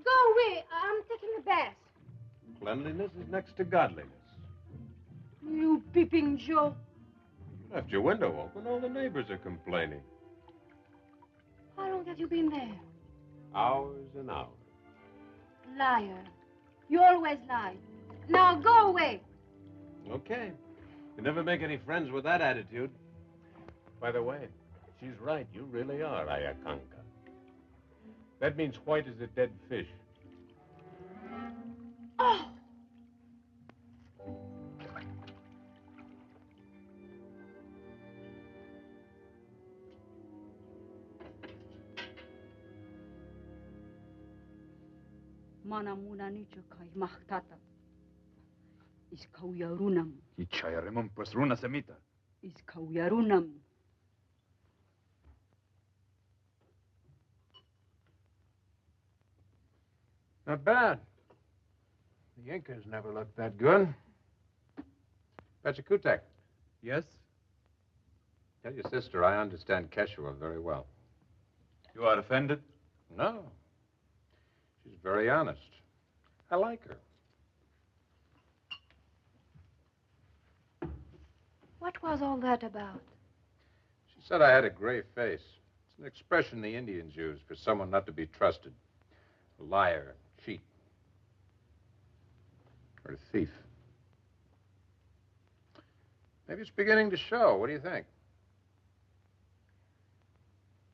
Go away. I'm taking a bath. Cleanliness is next to godliness. You peeping Joe. You left your window open. All the neighbors are complaining. How long have you been there? Hours and hours. Liar. You always lie. Now go away. Okay. You never make any friends with that attitude. By the way, she's right. You really are Ayakanka. That means white as a dead fish. Oh! Mana muna nicho kay mahtata. Is kauyarunam. Ichayaremon pues runa semita. Is kauyarunam. Not bad. The Incas never looked that good. Pachacutic. Yes? Tell your sister I understand Quechua very well. You are offended? No. She's very honest. I like her. What was all that about? She said I had a gray face. It's an expression the Indians use for someone not to be trusted. A liar, cheat, or a thief. Maybe it's beginning to show. What do you think?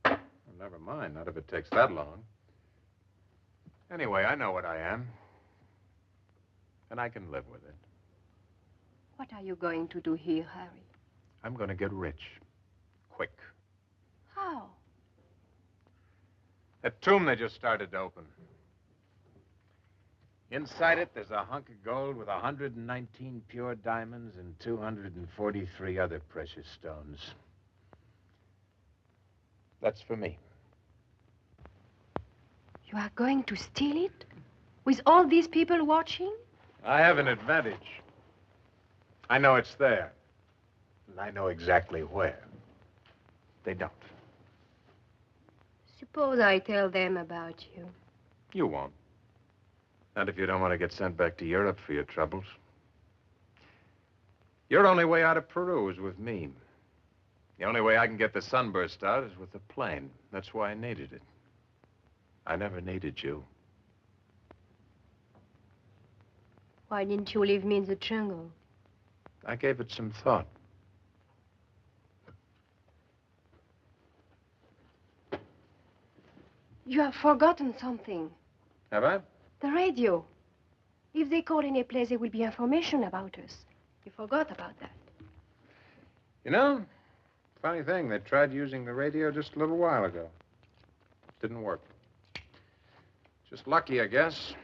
Well, never mind. Not if it takes that long. Anyway, I know what I am. And I can live with it. What are you going to do here, Harry? I'm going to get rich. Quick. How? That tomb they just started to open. Inside it, there's a hunk of gold with 119 pure diamonds and 243 other precious stones. That's for me. You are going to steal it? With all these people watching? I have an advantage. I know it's there. And I know exactly where. They don't. Suppose I tell them about you. You won't. Not if you don't want to get sent back to Europe for your troubles. Your only way out of Peru is with me. The only way I can get the sunburst out is with the plane. That's why I needed it. I never needed you. Why didn't you leave me in the jungle? I gave it some thought. You have forgotten something. Have I? The radio. If they call any place, there will be information about us. You forgot about that. You know, funny thing, they tried using the radio just a little while ago. Didn't work. Just lucky, I guess.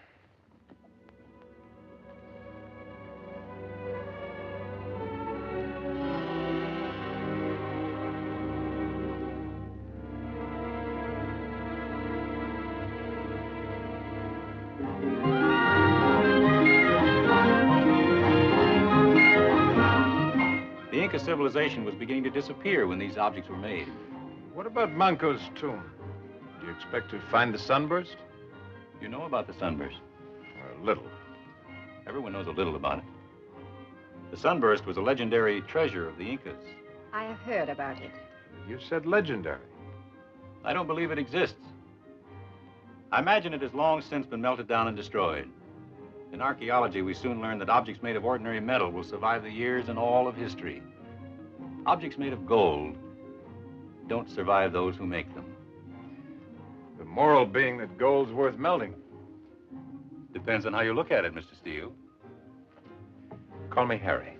The Inca civilization was beginning to disappear when these objects were made. What about Manco's tomb? Do you expect to find the sunburst? You know about the sunburst? A little. Everyone knows a little about it. The sunburst was a legendary treasure of the Incas. I have heard about it. You said legendary. I don't believe it exists. I imagine it has long since been melted down and destroyed. In archaeology, we soon learn that objects made of ordinary metal will survive the years and all of history. Objects made of gold don't survive those who make them. The moral being that gold's worth melting. Depends on how you look at it, Mr. Steele. Call me Harry.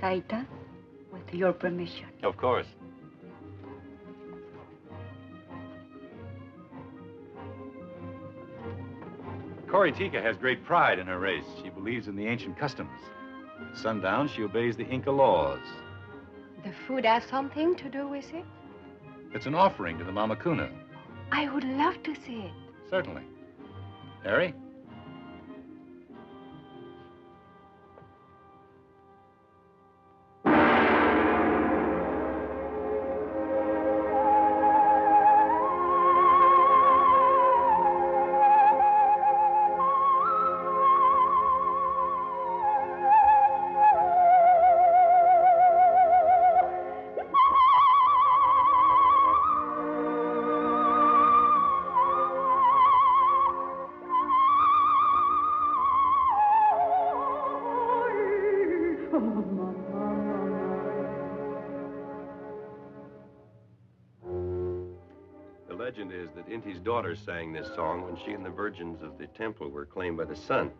Taita, with your permission. Of course. Coritica has great pride in her race. She believes in the ancient customs. At sundown, she obeys the Inca laws. The food has something to do with it? It's an offering to the Mama Cuna. I would love to see it. Certainly. Harry? The legend is that Inti's daughter sang this song when she and the virgins of the temple were claimed by the sun.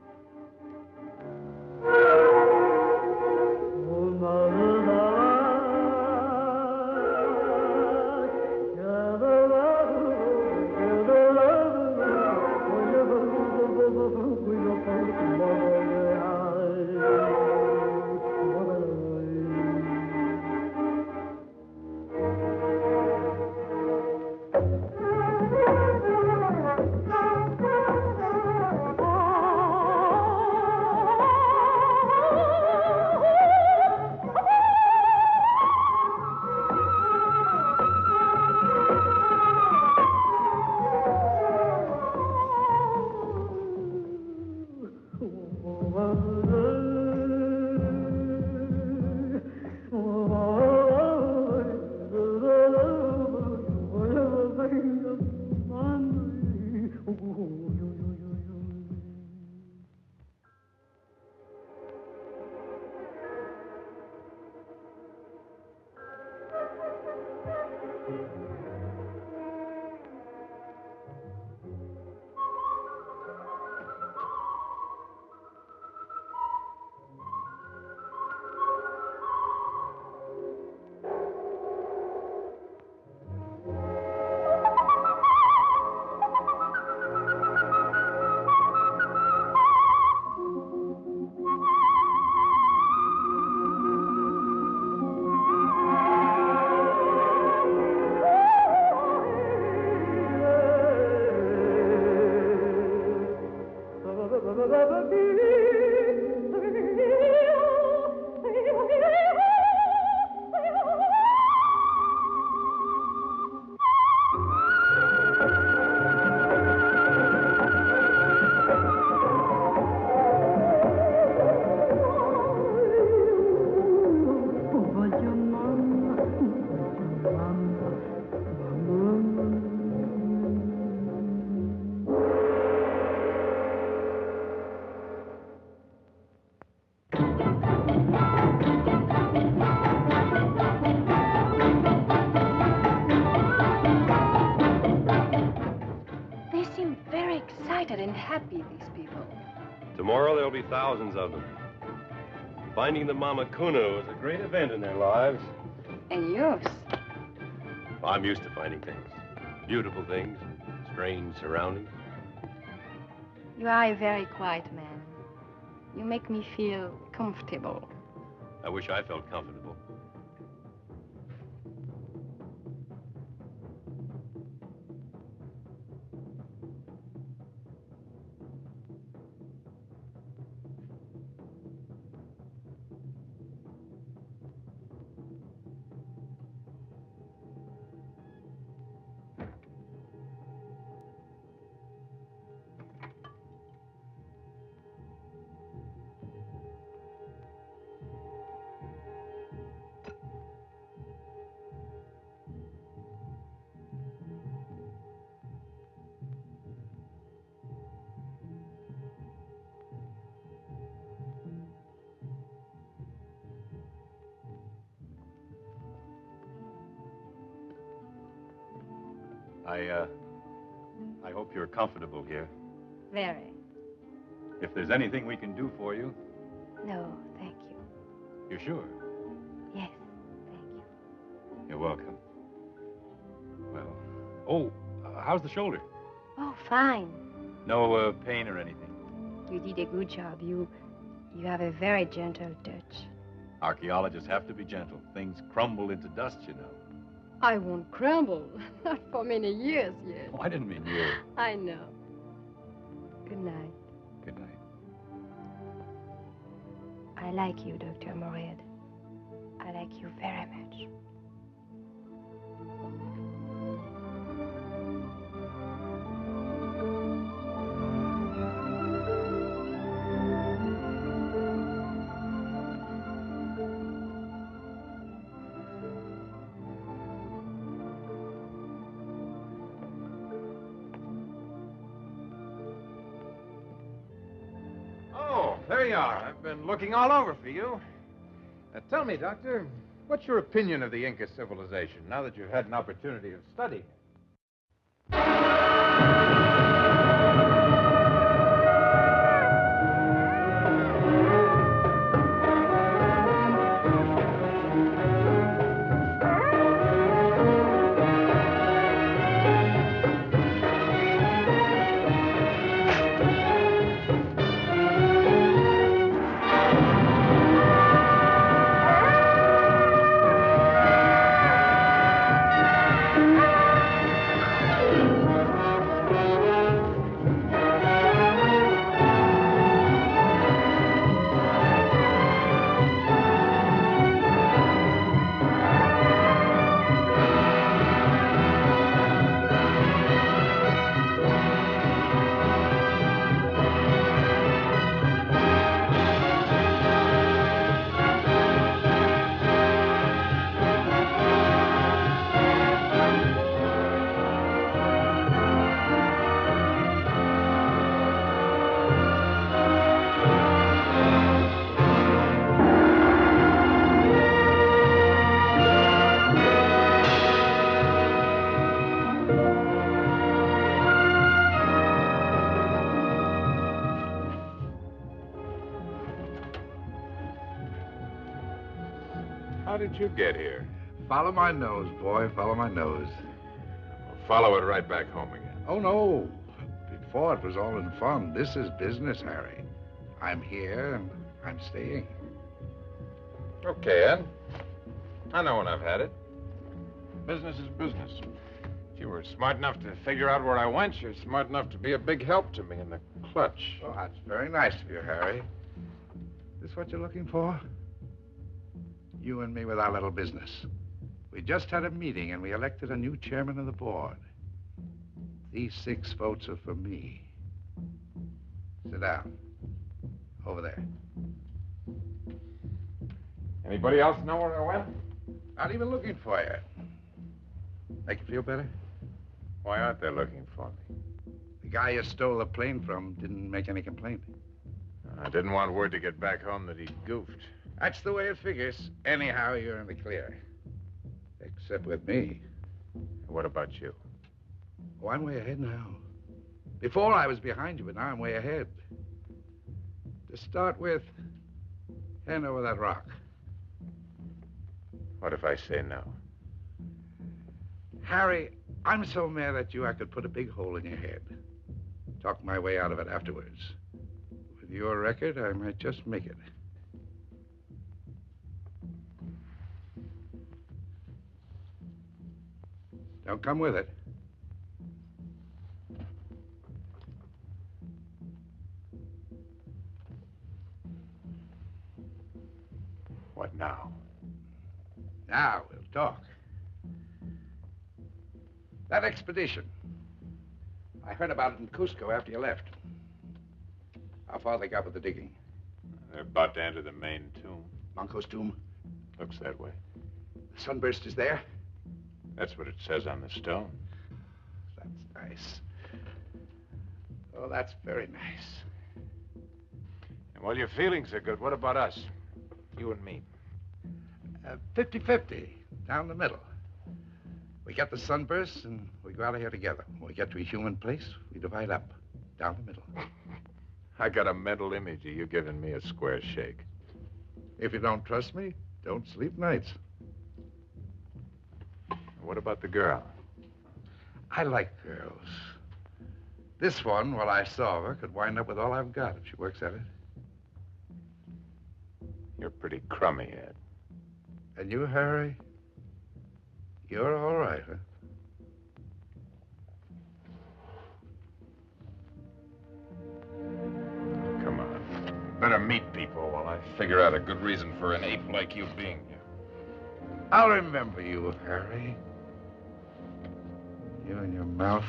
that be, these people? Tomorrow there'll be thousands of them. Finding the Mama Kuna was a great event in their lives. And yours? I'm used to finding things. Beautiful things, strange surroundings. You are a very quiet man. You make me feel comfortable. I wish I felt comfortable. I hope you're comfortable here. Very. If there's anything we can do for you. No, thank you. You're sure? Yes, thank you. You're welcome. Well, how's the shoulder? Oh, fine. No pain or anything? You did a good job. You have a very gentle touch. Archaeologists have to be gentle. Things crumble into dust, you know. I won't crumble. Not for many years yet. Oh, I didn't mean you. I know. Good night. Good night. I like you, Dr. Maurey. I like you very much. There you are. I've been looking all over for you. Tell me, Doctor, what's your opinion of the Inca civilization now that you've had an opportunity of studying it? How did you get here? Follow my nose, boy. Follow my nose. Well, follow it right back home again. Oh, no. Before it was all in fun. This is business, Harry. I'm here and I'm staying. Okay, Ed. I know when I've had it. Business is business. If you were smart enough to figure out where I went, you're smart enough to be a big help to me in the clutch. Oh, that's very nice of you, Harry. This what you're looking for? You and me with our little business. We just had a meeting and we elected a new chairman of the board. These 6 votes are for me. Sit down. Over there. Anybody else know where I went? Not even looking for you. Make you feel better? Why aren't they looking for me? The guy you stole the plane from didn't make any complaint. I didn't want word to get back home that he goofed. That's the way it figures. Anyhow, you're in the clear. Except with me. What about you? Oh, I'm way ahead now. Before I was behind you, but now I'm way ahead. To start with, hand over that rock. What if I say no? Harry, I'm so mad at you I could put a big hole in your head. Talk my way out of it afterwards. With your record, I might just make it. Don't come with it. What now? Now we'll talk. That expedition. I heard about it in Cusco after you left. How far they got with the digging? They're about to enter the main tomb. Manco's tomb? Looks that way. The sunburst is there? That's what it says on the stone. That's nice. Oh, that's very nice. And while your feelings are good, what about us? You and me. 50-50, down the middle. We get the sunburst and we go out of here together. When we get to a human place, we divide up, down the middle. I got a mental image of you giving me a square shake. If you don't trust me, don't sleep nights. What about the girl? I like girls. This one, while I saw her, could wind up with all I've got if she works at it. You're pretty crummy, Ed. And you, Harry? You're all right, huh? Come on. Better meet people while I figure out a good reason for an ape like you being here. I'll remember you, Harry. You and your mouth.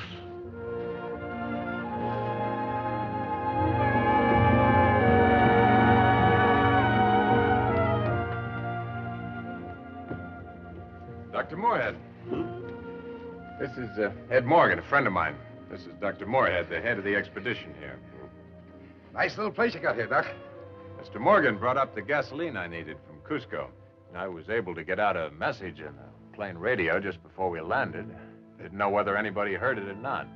Dr. Moorhead. This is Ed Morgan, a friend of mine. This is Dr. Moorhead, the head of the expedition here. Nice little place you got here, Doc. Mr. Morgan brought up the gasoline I needed from Cusco. I was able to get out a message in a plane radio just before we landed. Didn't know whether anybody heard it or not.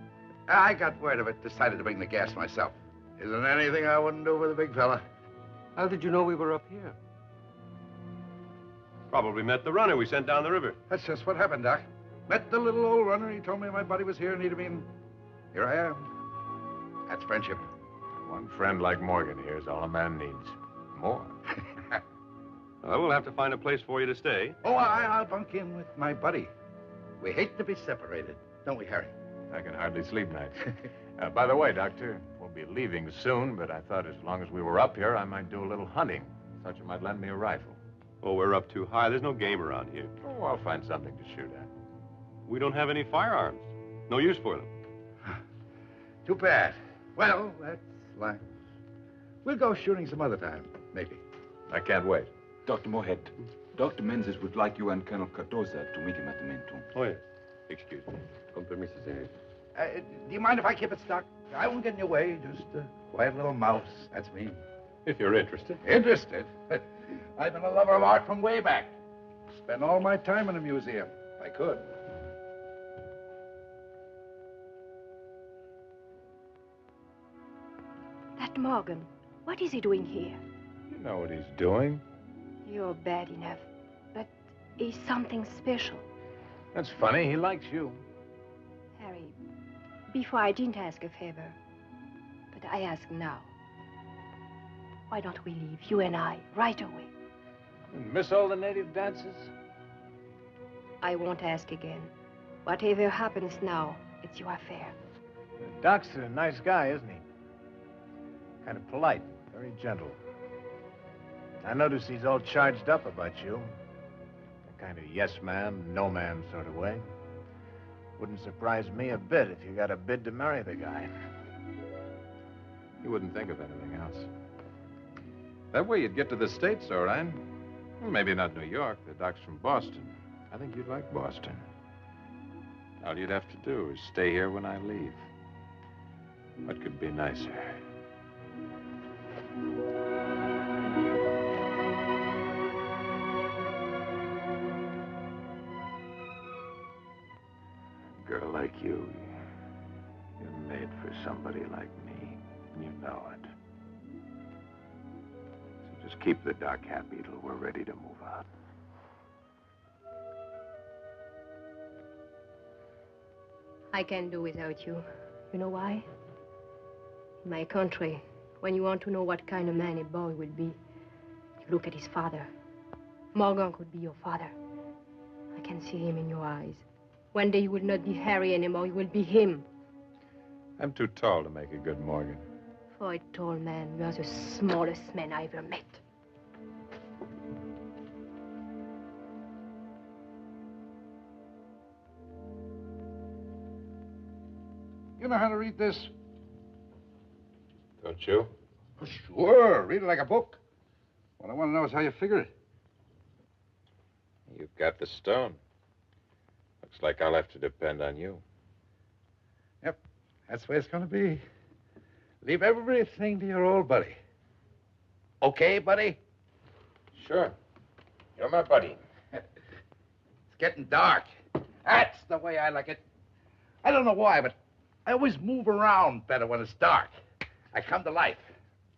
I got word of it, decided to bring the gas myself. Isn't anything I wouldn't do for the big fella. How did you know we were up here? Probably met the runner we sent down the river. That's just what happened, Doc. Met the little old runner. He told me my buddy was here and he'd been. Here I am. That's friendship. One friend like Morgan here is all a man needs. More. Well, we'll have to find a place for you to stay. Oh, I'll bunk in with my buddy. We hate to be separated, don't we, Harry? I can hardly sleep nights. By the way, Doctor, we'll be leaving soon, but I thought as long as we were up here, I might do a little hunting. Thought you might lend me a rifle. Oh, we're up too high. There's no game around here. Oh, I'll find something to shoot at. We don't have any firearms. No use for them. Too bad. Well, that's life. We'll go shooting some other time, maybe. I can't wait. Dr. Moorhead, Dr. Menzies would like you and Colonel Cardoza to meet him at the main tomb. Oh, yes. Excuse me. Con permiso, señor. Do you mind if I keep it stuck? I won't get in your way. Just a quiet little mouse. That's me. If you're interested. Interested? I've been a lover of art from way back. Spend all my time in a museum, if I could. That Morgan, what is he doing here? You know what he's doing. You're bad enough, but he's something special. That's funny. He likes you. Harry, before I didn't ask a favor, but I ask now. Why don't we leave, you and I, right away? Miss all the native dances? I won't ask again. Whatever happens now, it's your affair. Doc's a nice guy, isn't he? Kind of polite, very gentle. I notice he's all charged up about you. A kind of yes man, no man sort of way. Wouldn't surprise me a bit if you got a bid to marry the guy. You wouldn't think of anything else. That way you'd get to the States, all right. Well, maybe not New York. The doc's from Boston. I think you'd like Boston. All you'd have to do is stay here when I leave. What could be nicer? A girl like you, you're made for somebody like me. You know it. So just keep the doc happy till we're ready to move out. I can't do without you. You know why? In my country, when you want to know what kind of man a boy will be, you look at his father. Morgan could be your father. I can see him in your eyes. One day you will not be Harry anymore, you will be him. I'm too tall to make a good Morgan. For a tall man, you are the smallest man I ever met. You know how to read this? Don't you? Oh, sure. Read it like a book. What I want to know is how you figure it. You've got the stone. Looks like I'll have to depend on you. Yep. That's the way it's going to be. Leave everything to your old buddy. Okay, buddy? Sure. You're my buddy. It's getting dark. That's the way I like it. I don't know why, but I always move around better when it's dark. I come to life.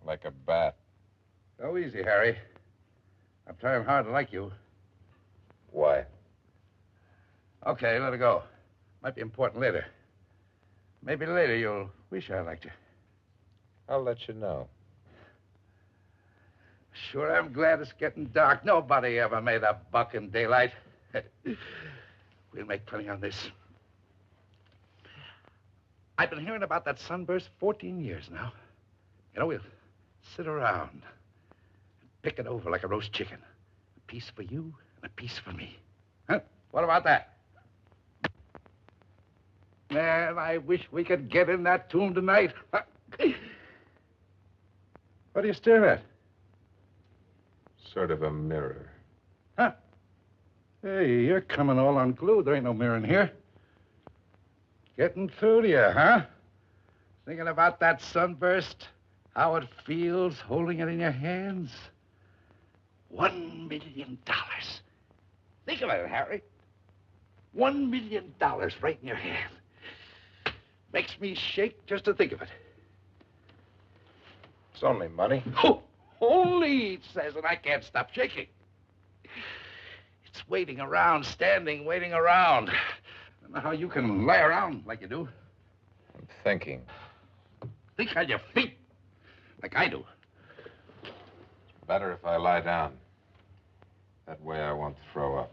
Like a bat. Go easy, Harry. I'm trying hard to like you. Why? Okay, let it go. Might be important later. Maybe later you'll wish I liked you. I'll let you know. Sure, I'm glad it's getting dark. Nobody ever made a buck in daylight. We'll make plenty on this. I've been hearing about that sunburst 14 years now. You know, we'll sit around and pick it over like a roast chicken. A piece for you and a piece for me. Huh? What about that? Man, I wish we could get in that tomb tonight. What are you staring at? Sort of a mirror. Huh? Hey, you're coming all unglued. There ain't no mirror in here. Getting through to you, huh? Thinking about that sunburst? How it feels holding it in your hands? $1 million. Think of it, Harry. $1 million right in your hand. Makes me shake just to think of it. It's only money. Oh, only, it says, and I can't stop shaking. It's waiting around, standing, waiting around. I don't know how you can lie around like you do. I'm thinking. Think on your feet, like I do. Better if I lie down. That way I won't throw up.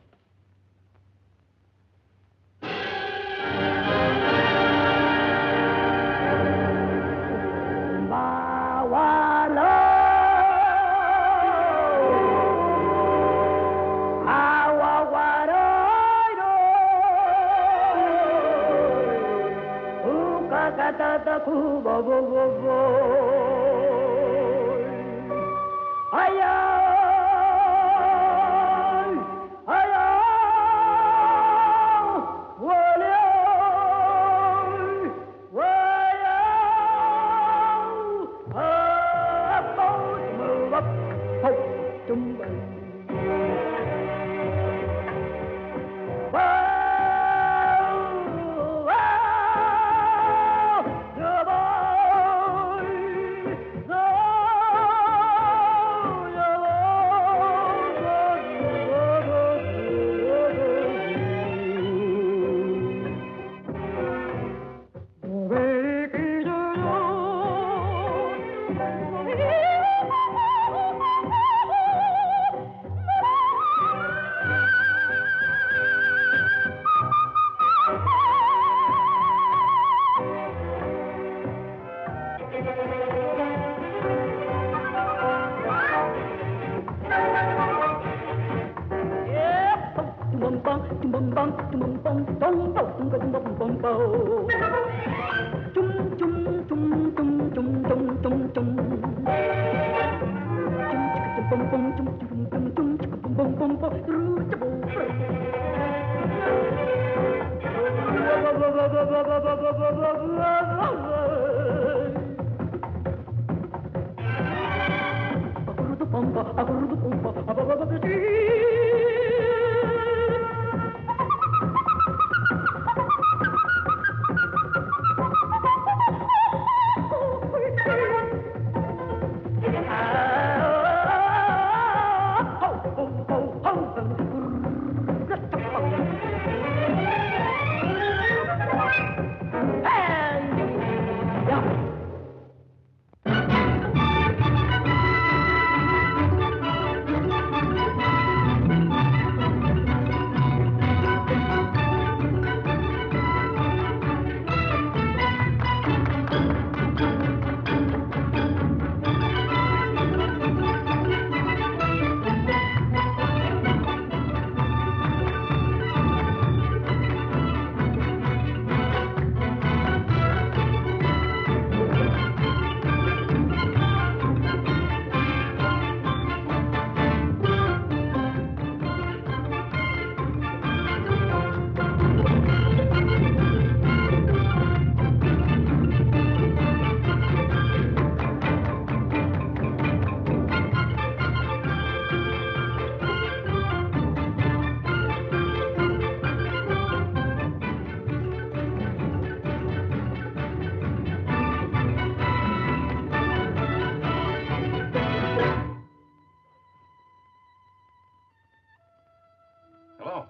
Hello.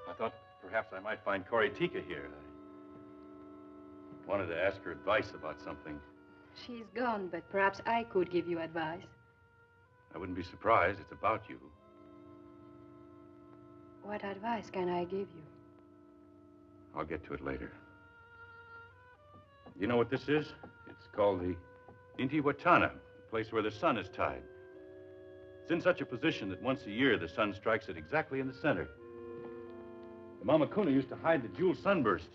I thought perhaps I might find Corey Tika here. I wanted to ask her advice about something. She's gone, but perhaps I could give you advice. I wouldn't be surprised. It's about you. What advice can I give you? I'll get to it later. You know what this is? It's called the Intihuatana, the place where the sun is tied. It's in such a position that once a year the sun strikes it exactly in the center. The Mama Kuna used to hide the jewel sunburst.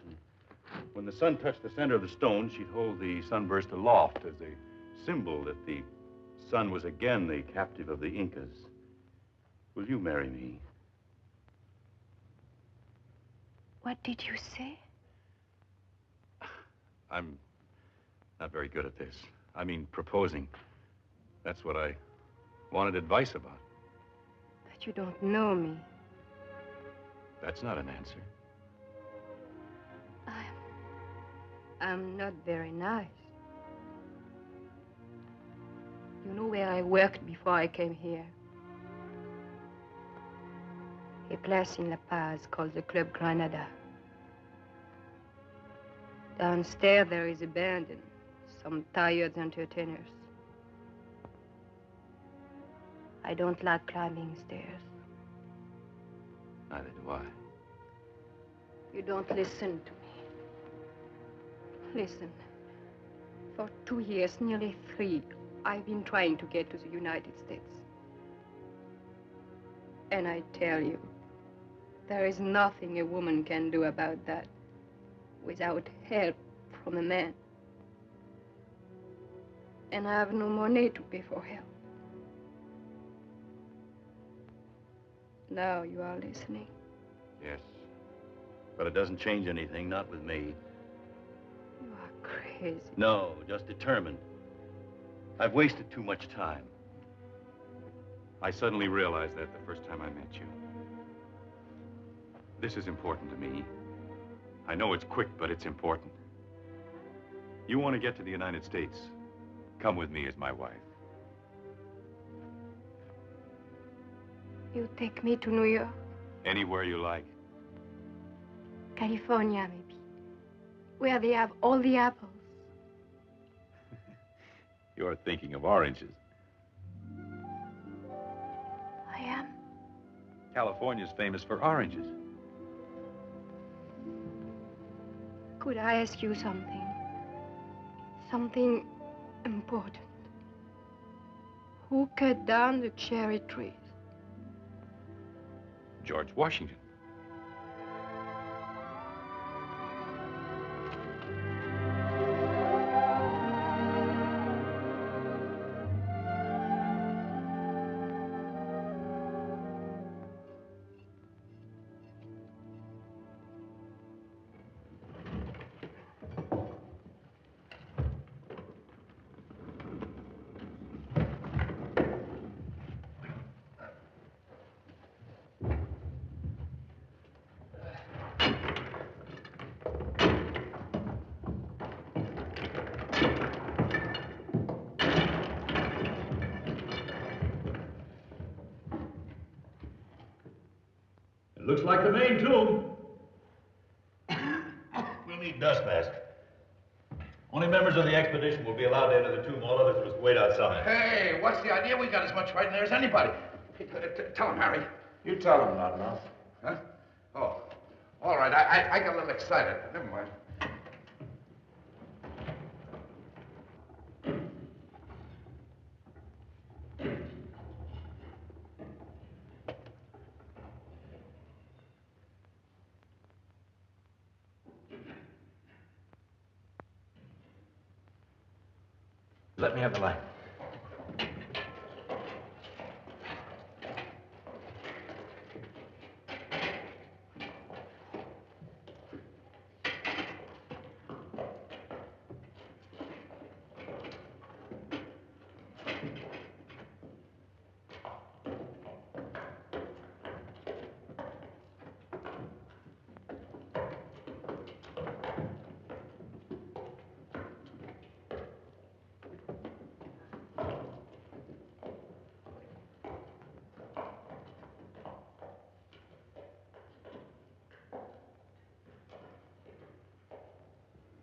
When the sun touched the center of the stone, she'd hold the sunburst aloft as a symbol that the sun was again the captive of the Incas. Will you marry me? What did you say? I'm not very good at this. I mean, proposing. That's what I wanted advice about. But you don't know me. That's not an answer. I'm not very nice. You know where I worked before I came here? A place in La Paz called the Club Granada. Downstairs there is a band and some tired entertainers. I don't like climbing stairs. Neither do I. You don't listen to me. Listen. For 2 years, nearly 3, I've been trying to get to the United States. And I tell you, there is nothing a woman can do about that without help from a man. And I have no money to pay for help. Now you are listening. Yes. But it doesn't change anything, not with me. You are crazy. No, just determined. I've wasted too much time. I suddenly realized that the first time I met you. This is important to me. I know it's quick, but it's important. You want to get to the United States. Come with me as my wife. You take me to New York? Anywhere you like. California, maybe. Where they have all the apples. You're thinking of oranges. I am. California's famous for oranges. Could I ask you something? Something important. Who cut down the cherry trees? George Washington. It looks like the main tomb. We'll need dust masks. Only members of the expedition will be allowed to enter the tomb. All others must wait outside. Hey, what's the idea? We got as much right in there as anybody. Hey, tell him, Harry. You tell him, Loudmouth. Huh? Oh, all right. I got a little excited. Never mind. Let me have the light.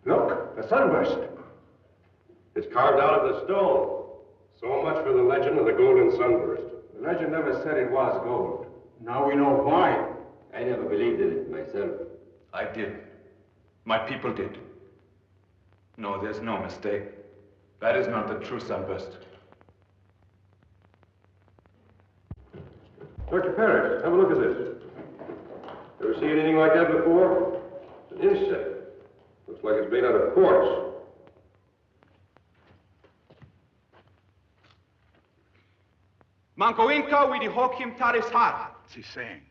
Look, the sunburst. It's carved out of the stone. So much for the legend of the golden sunburst. The legend never said it was gold. Now we know why. I never believed in it myself. I did. My people did. No, there's no mistake. That is not the true sunburst. Dr. Parrish, have a look at this. Ever see anything like that before? It's an insect. Looks like it's made out of quartz. Manco Inca, we hokim taris hat. What's he saying?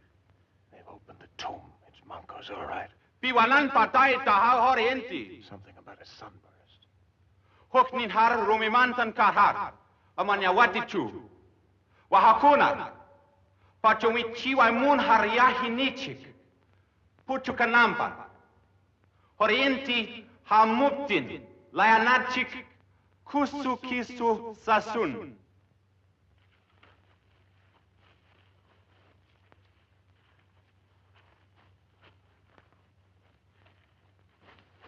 They've opened the tomb. It's Manco's, all right. Piwanan patay tahal orienti. Something about a sunburst. Hoknin har rumimantan karhat. Amanyawati chu. Wahakuna. Pachumit chiwa mun har yahinichik. Puchukanampa. Orienti hamuptin. Layanachik. Kusu kisu sasun.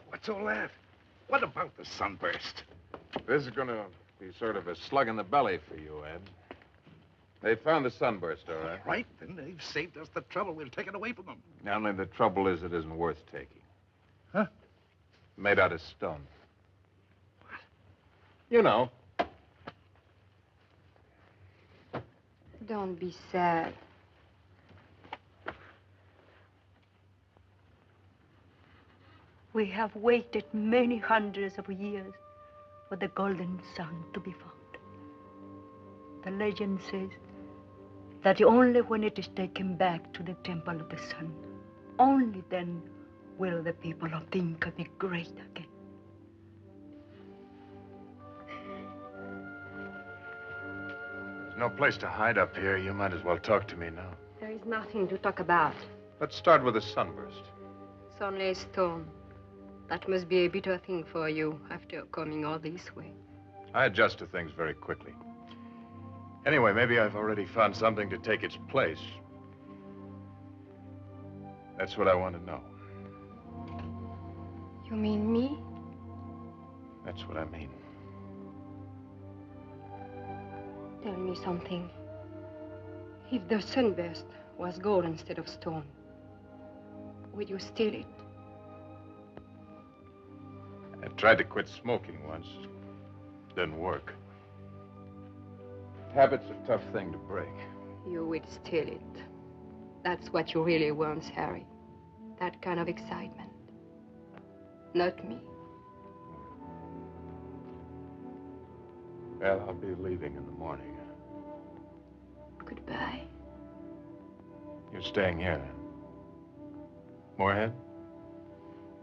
What's all that? What about the sunburst? This is going to be sort of a slug in the belly for you, Ed. They found the sunburst, all right. Right, then they've saved us the trouble. We'll take it away from them. Only the trouble is it isn't worth taking. Huh? Made out of stone. What? You know. Don't be sad. We have waited many hundreds of years for the golden sun to be found. The legend says that only when it is taken back to the temple of the sun, only then will the people of the Inca be great again. There's no place to hide up here. You might as well talk to me now. There is nothing to talk about. Let's start with the sunburst. It's only a stone. That must be a bitter thing for you after coming all this way. I adjust to things very quickly. Anyway, maybe I've already found something to take its place. That's what I want to know. You mean me? That's what I mean. Tell me something. If the sunburst was gold instead of stone, would you steal it? I tried to quit smoking once. Didn't work. Habit's a tough thing to break. You would steal it. That's what you really want, Harry. That kind of excitement. Not me. Well, I'll be leaving in the morning. Goodbye. You're staying here, then? Moorhead?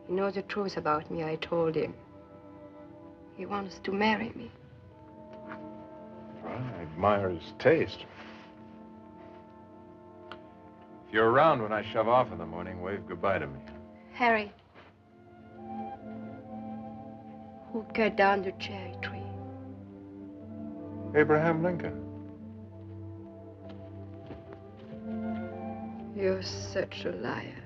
He knows the truth about me, I told him. He wants to marry me. Well, I admire his taste. If you're around when I shove off in the morning, wave goodbye to me. Harry. Who cut down the cherry tree? Abraham Lincoln. You're such a liar.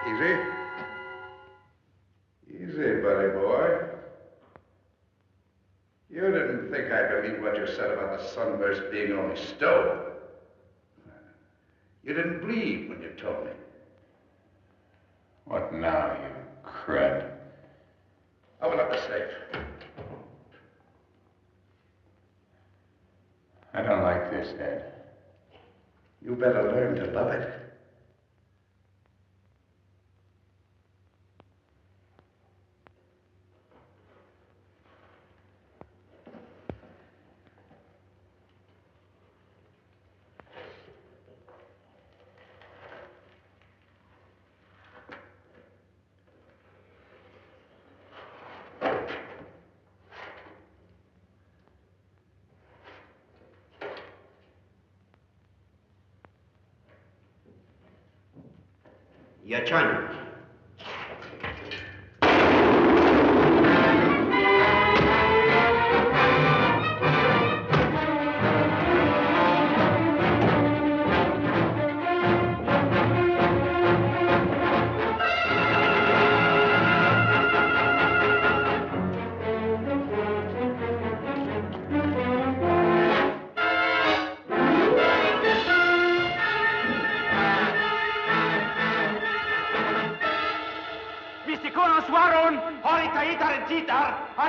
Easy. Easy, buddy boy. You didn't think I believed what you said about the sunburst being only stone. You didn't bleed when you told me. What now, you crud? Open up the safe. I don't like this, Ed. You better learn to love it. Your turn.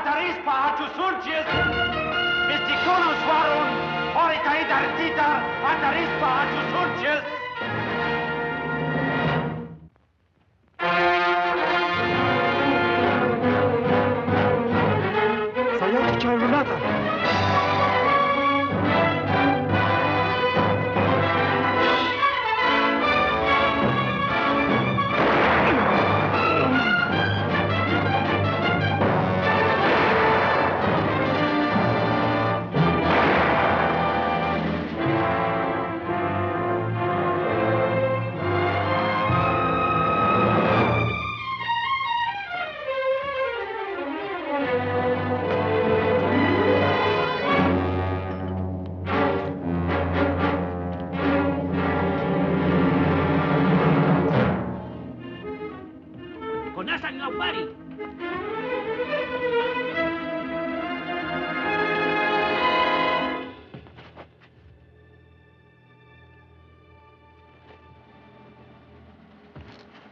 Patarispa Hachusurchis, Mysticonus Warun, Oritaidardita, Patarispa Hachusurchis. Sayaki Chairunata.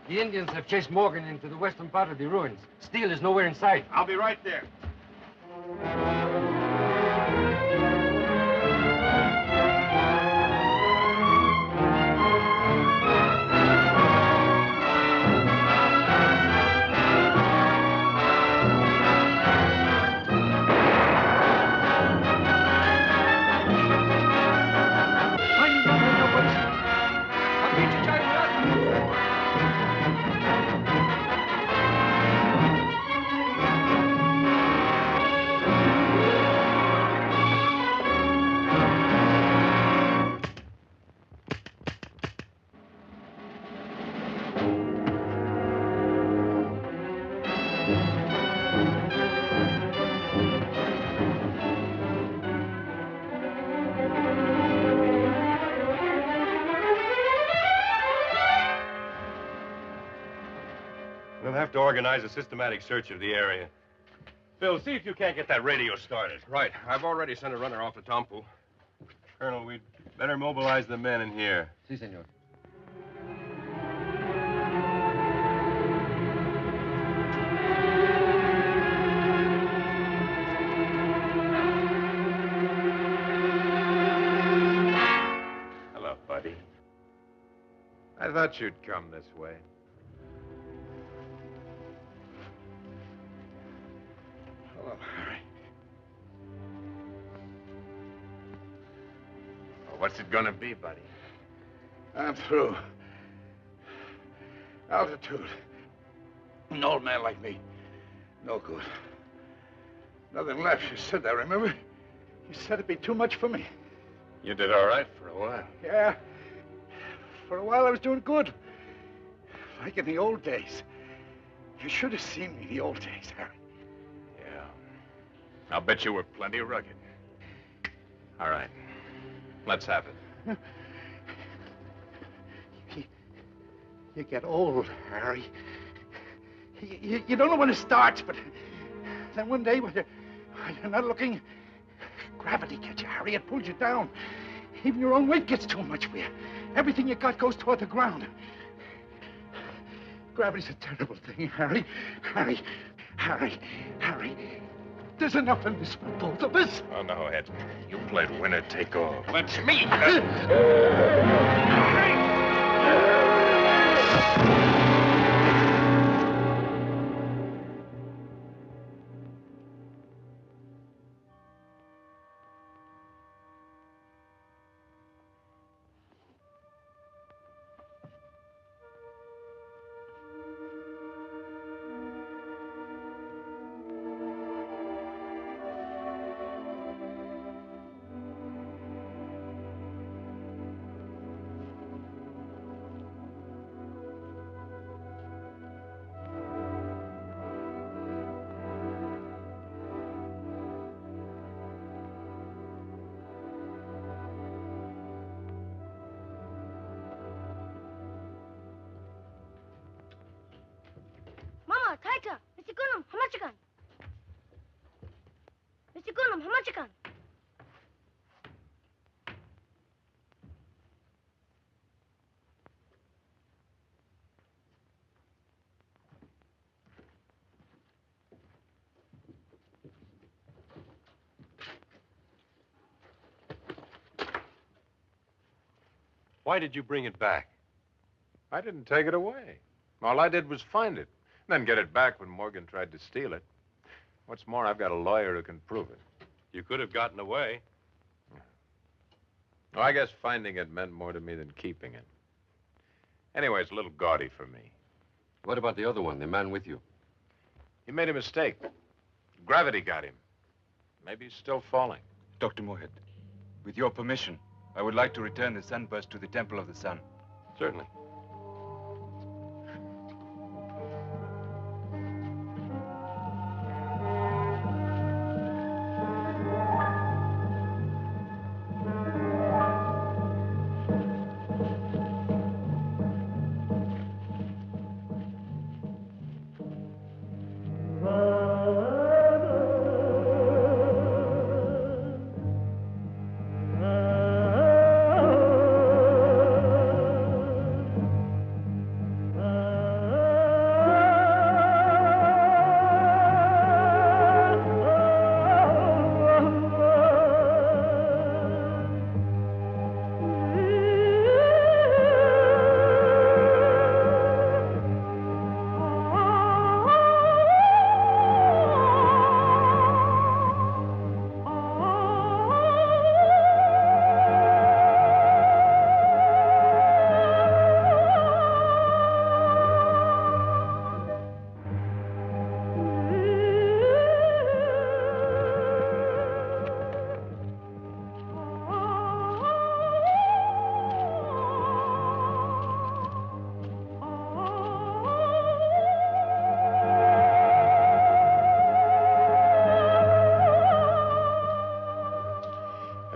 The Indians have chased Morgan into the western part of the ruins. Steele is nowhere in sight. I'll be right there. We'll have to organize a systematic search of the area. Phil, see if you can't get that radio started. Right. I've already sent a runner off to Tompu. Colonel, we'd better mobilize the men in here. Si, senor. Hello, buddy. I thought you'd come this way. Hello, Harry. Well, what's it gonna be, buddy? I'm through. Altitude. An old man like me. No good. Nothing left. You said that, remember? You said it'd be too much for me. You did all right for a while. Yeah. For a while I was doing good. Like in the old days. You should have seen me in the old days, Harry. Yeah. I'll bet you were plenty rugged. All right. Let's have it. You get old, Harry. You don't know when it starts, but then one day when you're not looking, gravity gets you, Harry. It pulls you down. Even your own weight gets too much for you. Everything you got goes toward the ground. Gravity's a terrible thing, Harry. Harry. There's enough in this for both of us. Oh, no, Ed. You played winner take all. That's me. Mama, Taita, Mr. Gunam, Hamachikan. Mr. Gunam, Hamachikan. Why did you bring it back? I didn't take it away. All I did was find it, then get it back when Morgan tried to steal it. What's more, I've got a lawyer who can prove it. You could have gotten away. Well, I guess finding it meant more to me than keeping it. Anyway, it's a little gaudy for me. What about the other one, the man with you? He made a mistake. Gravity got him. Maybe he's still falling. Dr. Moorhead, with your permission, I would like to return the sunburst to the Temple of the Sun. Certainly.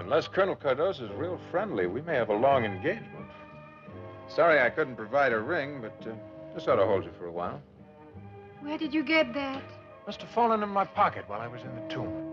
Unless Colonel Cardozo's real friendly, we may have a long engagement. Sorry I couldn't provide a ring, but this ought to hold you for a while. Where did you get that? Must have fallen in my pocket while I was in the tomb.